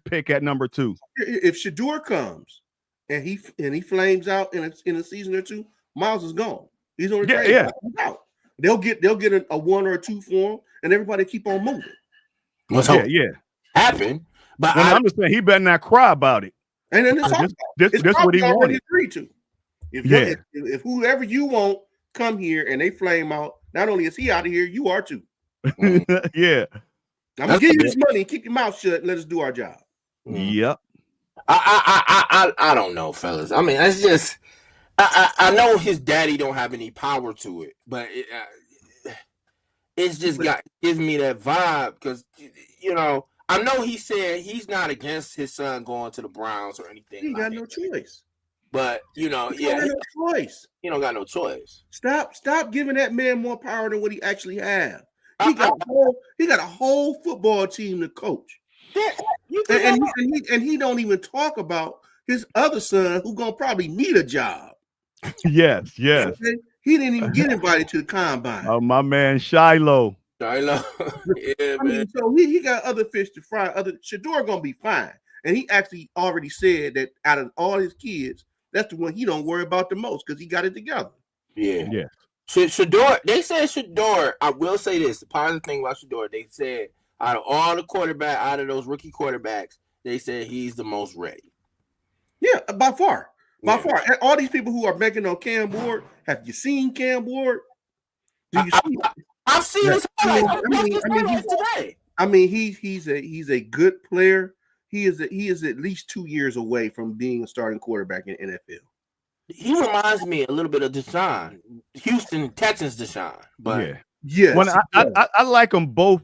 pick at number 2. If Shedeur comes and he flames out in a season or two, Myles is gone. He's on the trade. Yeah. Out. They'll get a 1 or a 2 for him, and everybody keep on moving. Happen. But I'm just saying he better not cry about it. And then this what he wanted. Agreed to. If whoever you want come here and they flame out, not only is he out of here, you are too. Yeah. I'm gonna give you this money, keep your mouth shut, and let us do our job. Yep. I don't know, fellas. I mean, it's just I know his daddy don't have any power to it, but it's just gives me that vibe because I know he said he's not against his son going to the Browns or anything. He got no choice. But he don't got no choice. Stop giving that man more power than what he actually has. He got a whole football team to coach. And he don't even talk about his other son who gonna probably need a job. Yes. Okay? He didn't even get invited to the combine. Oh, my man Shiloh. Yeah, I mean, so he got other fish to fry. Shedeur gonna be fine. And he actually already said that out of all his kids, that's the one he don't worry about the most because he got it together. Yeah. Shedeur, they said Shedeur. I will say this: the positive thing about Shedeur, they said out of all the out of those rookie quarterbacks, they said he's the most ready. Yeah, by far. And all these people who are making on Cam Ward, have you seen Cam Ward? Do you see? I've seen his highlights. I mean, he's a good player. He is at least 2 years away from being a starting quarterback in the NFL. He reminds me a little bit of Deshaun, Houston Texans Deshaun. But I like them both.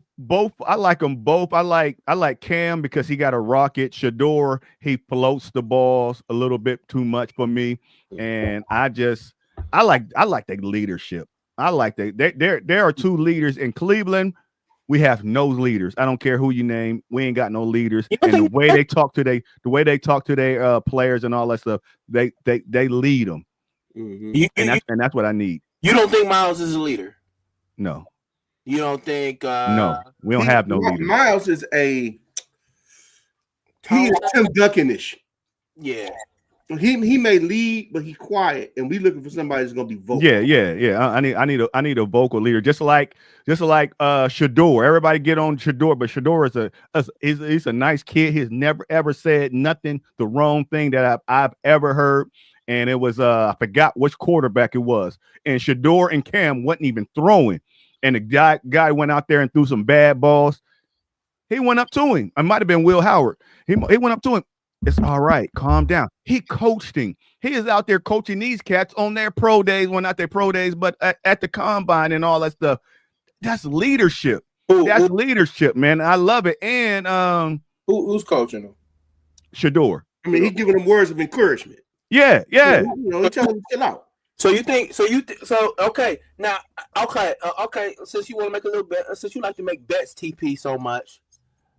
I like them both. I like Cam because he got a rocket. Shedeur, he floats the balls a little bit too much for me, and I like their leadership. I like there are 2 leaders in Cleveland. We have no leaders. I don't care who you name. We ain't got no leaders. And the way they talk to their players and all that stuff, they lead them. Mm-hmm. And that's what I need. You don't think Myles is a leader? No. You don't think? No, we don't have no leader. Myles is he is Tim Duncan-ish. Yeah. He may lead, but he's quiet, and we looking for somebody that's gonna be vocal. Yeah. I need a vocal leader, just like Shedeur. Everybody get on Shedeur, but Shedeur he's a nice kid. He's never ever said nothing the wrong thing that I've ever heard. And it was I forgot which quarterback it was, and Shedeur and Cam wasn't even throwing, and the guy went out there and threw some bad balls. He went up to him. It might have been Will Howard. He went up to him. It's all right. Calm down. He coached him. He is out there coaching these cats on their pro days. Well, not their pro days, but at the combine and all that stuff. That's leadership. That's leadership, man. I love it. And who's coaching him? Shedeur. I mean, he's giving them words of encouragement. Yeah. He tell him to chill out. Okay. Now, okay. Since you want to make a little bet, since you like to make bets, TP, so much,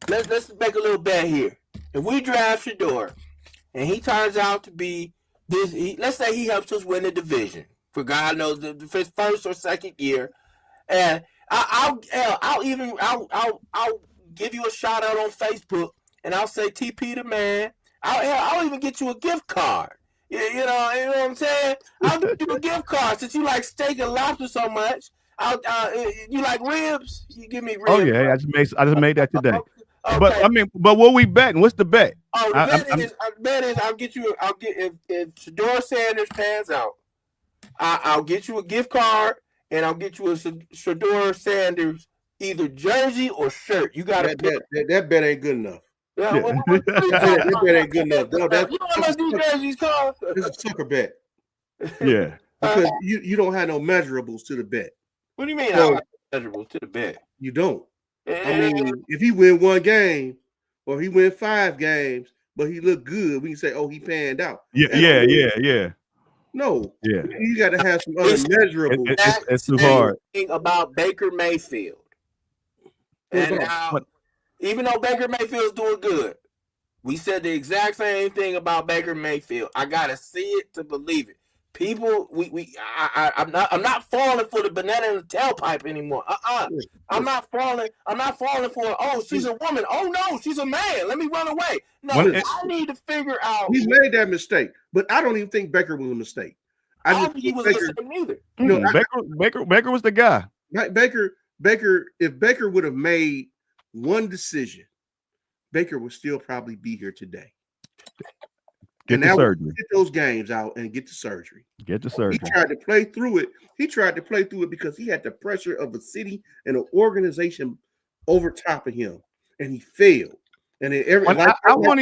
let's make a little bet here. if we draft Shedeur and he turns out to be this, let's say he helps us win the division for God knows the first or second year, and I'll give you a shout out on Facebook, and I'll say TP the man. I'll even get you a gift card. You know what I'm saying? I'll give you a gift card since you like steak and lobster so much. You like ribs? You give me ribs. Oh yeah, I just made that today. Okay. But what we betting? What's the bet? Oh, the bet is if Shedeur Sanders pans out, I'll get you a gift card and I'll get you a Shedeur Sanders either jersey or shirt. You got that bet ain't good enough. Yeah, that bet ain't good enough. You know how much these jerseys cost? It's a sucker bet. Yeah, because you don't have no measurables to the bet. What do you mean? So, measurables to the bet? You don't. I mean, if he win one game or he win 5 games, but he look good, we can say, "Oh, he panned out." Yeah. No, yeah. You got to have some other measurables. It's too hard. About Baker Mayfield, and now, even though Baker Mayfield's doing good, we said the exact same thing about Baker Mayfield. I gotta see it to believe it. People, I'm not falling for the banana in the tailpipe anymore. I'm not falling for. Oh, she's a woman. Oh no, she's a man. Let me run away. No, I need to figure out. He's made that mistake, but I don't even think Baker was a mistake. I don't think he was a mistake neither. No, Baker was the guy. Baker. If Baker would have made one decision, Baker would still probably be here today. Get the surgery. Get those games out and get the surgery. Get the surgery. He tried to play through it. Because he had the pressure of a city and an organization over top of him, and he failed. And I won't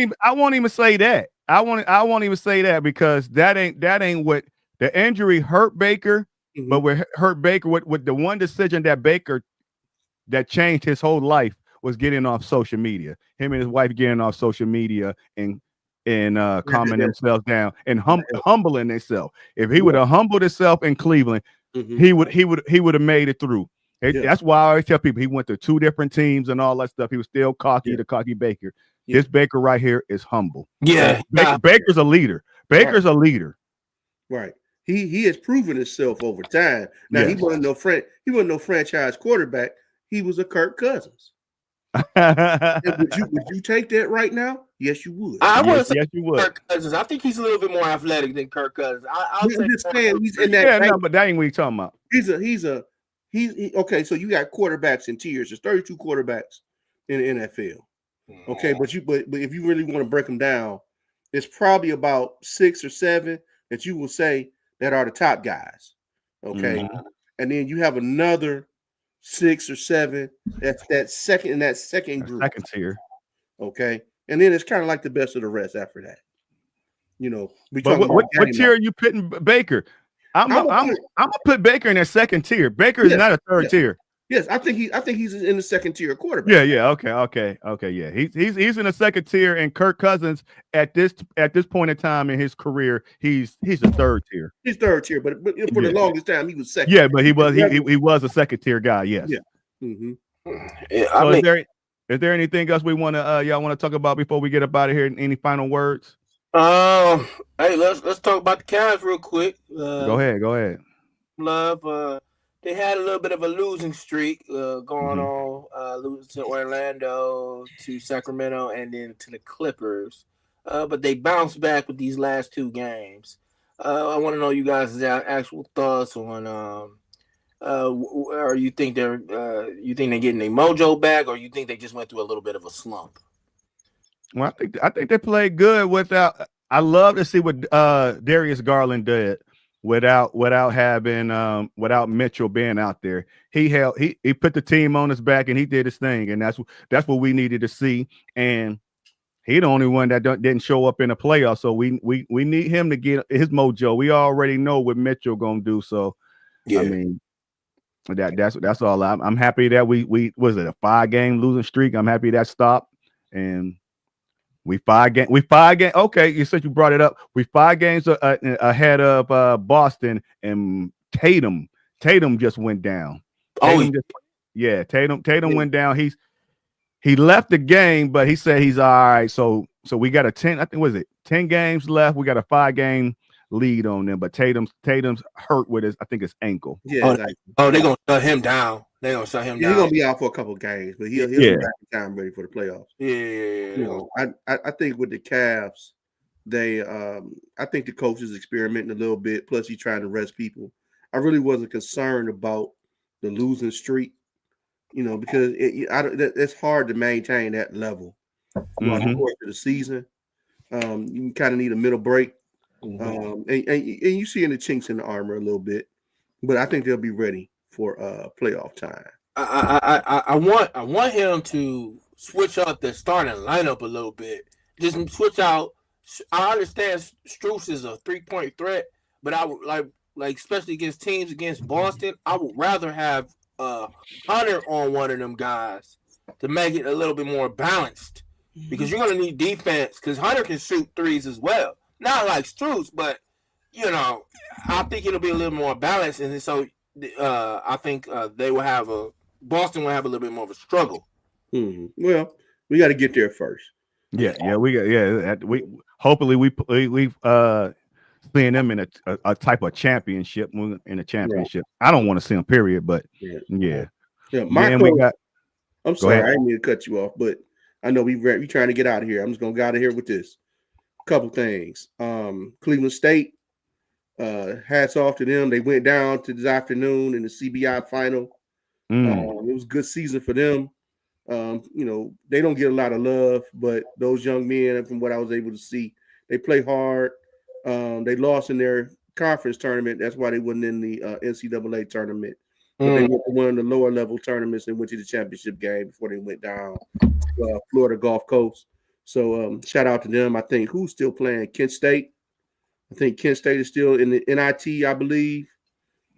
even say that. I won't even say that because that ain't what the injury hurt Baker. Mm-hmm. But what hurt Baker with the one decision that changed his whole life was getting off social media. Him and his wife getting off social media and calming themselves down and humbling themselves. If he would have humbled himself in Cleveland, mm-hmm. he would have made it through. That's why I always tell people he went to 2 different teams and all that stuff. He was still cocky, the cocky Baker. Yeah. This Baker right here is humble. Yeah, Baker's a leader. Baker's a leader. Right. He has proven himself over time. Now he wasn't no franchise quarterback. He was a Kirk Cousins. Would you take that right now? Yes, you would. Yes, you would. Kirk Cousins. I think he's a little bit more athletic than Kirk Cousins. He's in that. No, but that ain't what you're talking about. He's okay. So you got quarterbacks in tiers. There's 32 quarterbacks in the NFL. Okay, but if you really want to break them down, it's probably about 6 or 7 that you will say that are the top guys. Okay, mm-hmm. And then you have another 6 or 7 that's that second group, second tier. Okay, and then it's kind of like the best of the rest after that. But what tier are you putting Baker? I'm gonna put Baker in that second tier. Baker is not a third tier. Yes, I think he's in the second tier quarterback. Yeah. Okay. Yeah, he's in the second tier, and Kirk Cousins at this point in time in his career, he's a third tier. He's third tier, but for the longest time he was second. Yeah, but he was a second tier guy. Yes. Yeah. Mm-hmm. So is there anything else we want to y'all want to talk about before we get up out of here? Any final words? Hey, let's talk about the Cavs real quick. Go ahead. Love. They had a little bit of a losing streak going on, losing to Orlando, to Sacramento, and then to the Clippers. But they bounced back with these last 2 games. I want to know you guys' actual thoughts on or you think they're getting their mojo back, or you think they just went through a little bit of a slump? Well, I think they played good without. I love to see what Darius Garland did. Without Mitchell being out there, he put the team on his back and he did his thing, and that's what we needed to see. And he the only one that didn't show up in the playoffs, so we need him to get his mojo. We already know what Mitchell gonna do, so yeah. I mean that's all. I'm happy that we was it a 5-game losing streak. I'm happy that stopped, and we 5 games. Okay, you said you brought it up. We 5 games ahead of Boston, and Tatum just went down. Tatum went down. He left the game, but he said he's all right. So So we got a 10, I think, was it 10 games left? We got a 5-game lead on them, but Tatum's hurt with his, I think, his ankle. Yeah. They're gonna shut him down. They're gonna shut him down. He's gonna be out for a couple of games, but he'll be back in time ready for the playoffs. Yeah. You know, I think with the Cavs, I think the coach is experimenting a little bit. Plus, he's trying to rest people. I really wasn't concerned about the losing streak, you know, because it's hard to maintain that level throughout the course of the season. You kind of need a middle break, and you see in the chinks in the armor a little bit, but I think they'll be ready for playoff time. I want him to switch up the starting lineup a little bit. Just switch out. I understand Strus is a 3-point threat, but I would like especially against teams against Boston, I would rather have Hunter on one of them guys to make it a little bit more balanced, because you're gonna need defense, because Hunter can shoot threes as well. Not like Strus, but you know, I think it'll be a little more balanced, and so I think Boston will have a little bit more of a struggle. Well, we got to get there first. We hopefully we seeing them in a type of championship, in a championship. Right. I don't want to see them, period, but yeah. I'm sorry, I didn't mean to cut you off, but I know we trying to get out of here. I'm just gonna get out of here with this. Couple things. Cleveland State, hats off to them. They went down to this afternoon in the CBI final. It was a good season for them. You know, they don't get a lot of love, but those young men, from what I was able to see, they play hard. They lost in their conference tournament. That's why they wasn't in the NCAA tournament. But they went to one of the lower level tournaments and went to the championship game before they went down Florida Gulf Coast. So shout out to them. I think who's still playing? Kent State. I think Kent State is still in the NIT, I believe.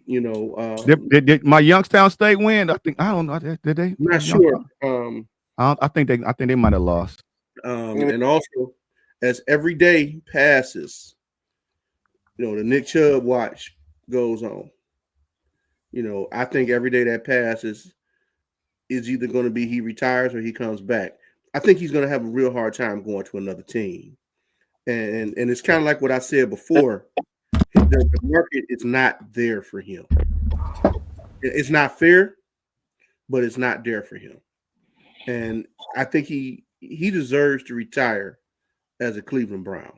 You know, did my Youngstown State win? I don't know. Did they? I'm not sure. I think they might have lost. And also, as every day passes, you know, the Nick Chubb watch goes on. You know, I think every day that passes is either going to be he retires or he comes back. I think he's going to have a real hard time going to another team. And it's kind of like what I said before. The market is not there for him. It's not fair, but it's not there for him. And I think he deserves to retire as a Cleveland Brown.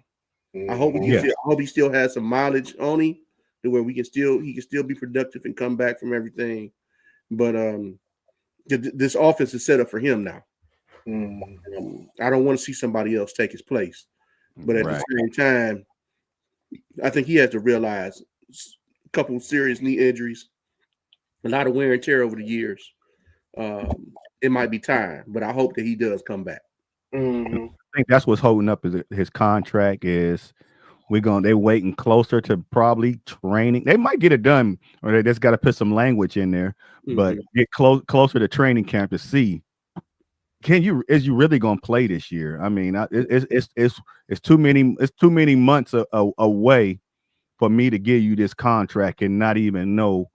I hope he still has some mileage on him to where he can still be productive and come back from everything. But this offense is set up for him now. I don't want to see somebody else take his place. But at the same time, I think he has to realize a couple of serious knee injuries, a lot of wear and tear over the years. It might be time, but I hope that he does come back. I think that's what's holding up his contract is they're waiting closer to probably training. They might get it done, or they just got to put some language in there, but get closer to training camp to see. Is you really gonna play this year? I mean, it's too many months away for me to give you this contract and not even know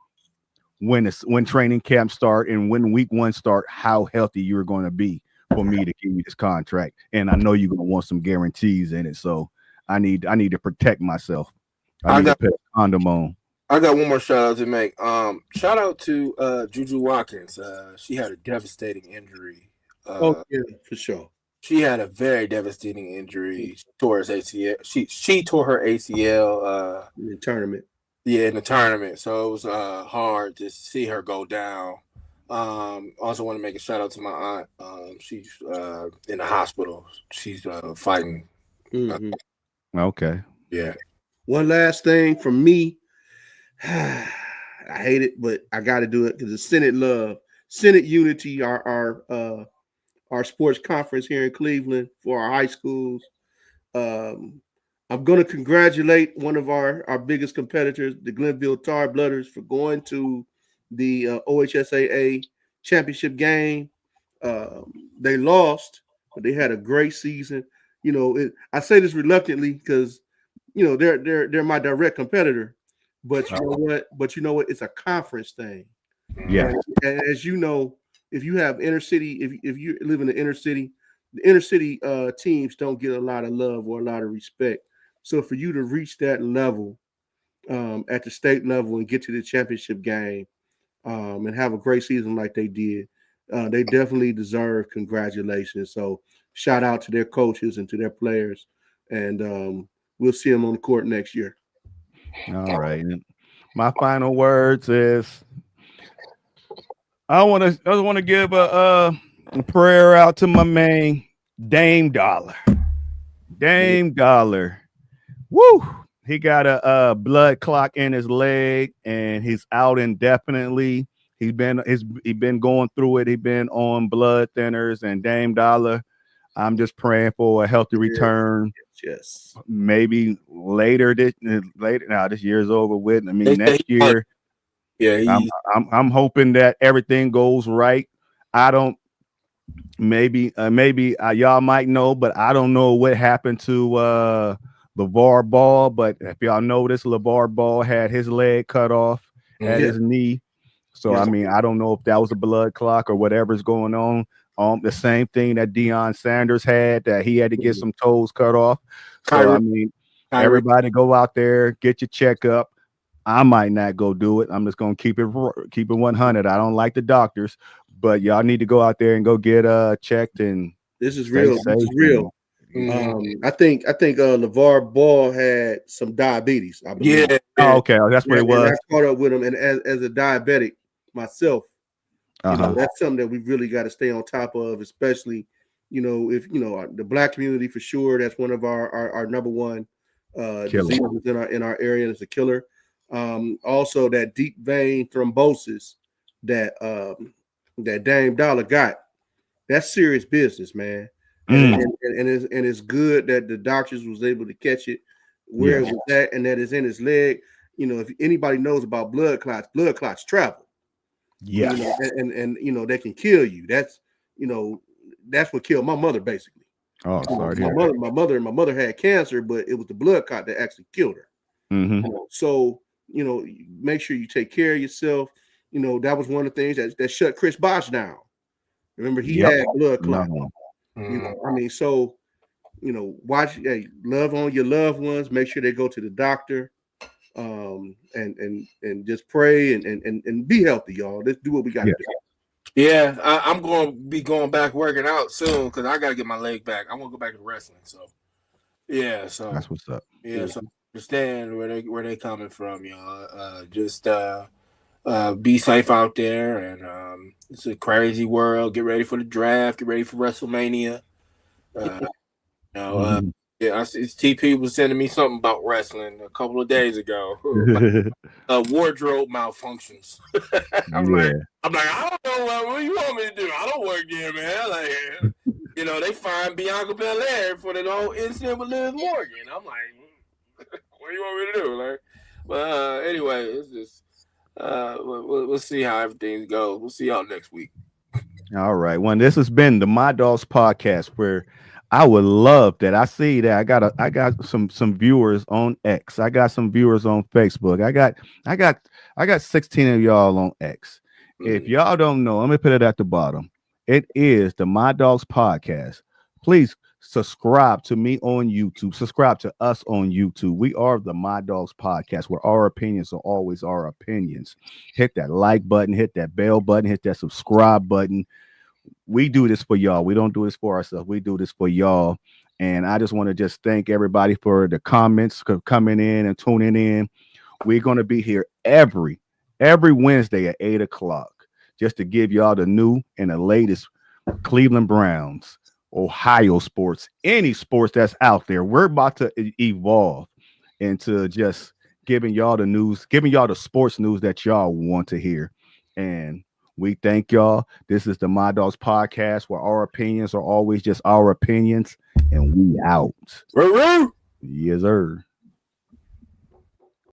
when training camp start and when week 1 start, how healthy you're going to be for me to give you this contract. And I know you're gonna want some guarantees in it, so I need to protect myself. I need to put a condom on. I got one more shout out to make. Shout out to Juju Watkins. She had a devastating injury. For sure. She had a very devastating injury. She tore her ACL. She tore her ACL in the tournament. Yeah, in the tournament. So it was hard to see her go down. Also want to make a shout out to my aunt. She's in the hospital. She's fighting. Okay. Yeah. One last thing from me. I hate it, but I got to do it because it's Senate Unity, our sports conference here in Cleveland for our high schools. I'm going to congratulate one of our biggest competitors, the Glenville Tar Blooders, for going to the OHSAA championship game. They lost, but they had a great season. You know, I say this reluctantly because, you know, they're my direct competitor. But you know what? It's a conference thing. Yeah. And as you know, if you have inner city, if you live in the inner city, the inner city teams don't get a lot of love or a lot of respect. So for you to reach that level at the state level and get to the championship game and have a great season like they did, they definitely deserve congratulations. So shout out to their coaches and to their players, and we'll see them on the court next year. All right. My final words is I want to give a prayer out to my man Dame Dollar. Dame Dollar. Woo! He got a blood clot in his leg and he's out indefinitely. He's been going through it. He's been on blood thinners, and Dame Dollar, I'm just praying for a healthy return. Yes. Maybe later this year's over with. I mean, next year. Yeah, I'm hoping that everything goes right. I don't. Maybe y'all might know, but I don't know what happened to LeVar Ball. But if y'all notice, LeVar Ball had his leg cut off at his knee. So I mean, I don't know if that was a blood clot or whatever's going on. The same thing that Deion Sanders had, that he had to get some toes cut off. So I mean, everybody go out there, get your checkup. I might not go do it. I'm just gonna keep it 100. I don't like the doctors, but y'all need to go out there and go get checked. And this is real. This is real. I think LeVar Ball had some diabetes. I believe. Yeah. Oh, okay. That's what it was. I caught up with him, and as a diabetic myself, you know, that's something that we really got to stay on top of, especially, you know, if the Black community for sure. That's one of our number one diseases in our area. It's a killer. Also, that deep vein thrombosis that Dame Dollar got, that's serious business, man. And it's good that the doctors was able to catch it where it was at, and that is in his leg. You know, if anybody knows about blood clots travel. Yeah, and they can kill you. That's what killed my mother basically. Oh, sorry. My mother had cancer, but it was the blood clot that actually killed her. So make sure you take care of yourself. That was one of the things that shut Chris Bosh down. Remember, he had blood clot. So watch. Hey, love on your loved ones. Make sure they go to the doctor. And just pray and be healthy, y'all. Let's do what we got to do. Yeah, I'm going to be going back working out soon because I got to get my leg back. I want to go back to wrestling. So that's what's up. Yeah, so understand where they coming from, y'all. Just be safe out there, and it's a crazy world. Get ready for the draft. Get ready for WrestleMania. TP was sending me something about wrestling a couple of days ago. Wardrobe malfunctions. I'm like, I don't know what you want me to do. I don't work there, man. Like, they find Bianca Belair for the whole incident with Liz Morgan. I'm like, what do you want me to do? Like, but anyway, it's just we'll see how everything goes. We'll see y'all next week. All right. Well, this has been the My Dogs podcast, where I would love that. I see that I got some viewers on X. I got some viewers on Facebook. I got 16 of y'all on X. If y'all don't know, let me put it at the bottom. It is the My Dogs podcast. Please subscribe to me on YouTube. Subscribe to us on YouTube. We are the My Dogs podcast, where our opinions are always our opinions. Hit that like button, hit that bell button, hit that subscribe button. We do this for y'all. We don't do this for ourselves. We do this for y'all. And I just want to thank everybody for the comments coming in and tuning in. We're going to be here every Wednesday at 8:00 just to give y'all the new and the latest Cleveland Browns, Ohio sports, any sports that's out there. We're about to evolve into just giving y'all the news, giving y'all the sports news that y'all want to hear. And we thank y'all. This is the My Dogs podcast, where our opinions are always just our opinions, and we out. Yes, sir.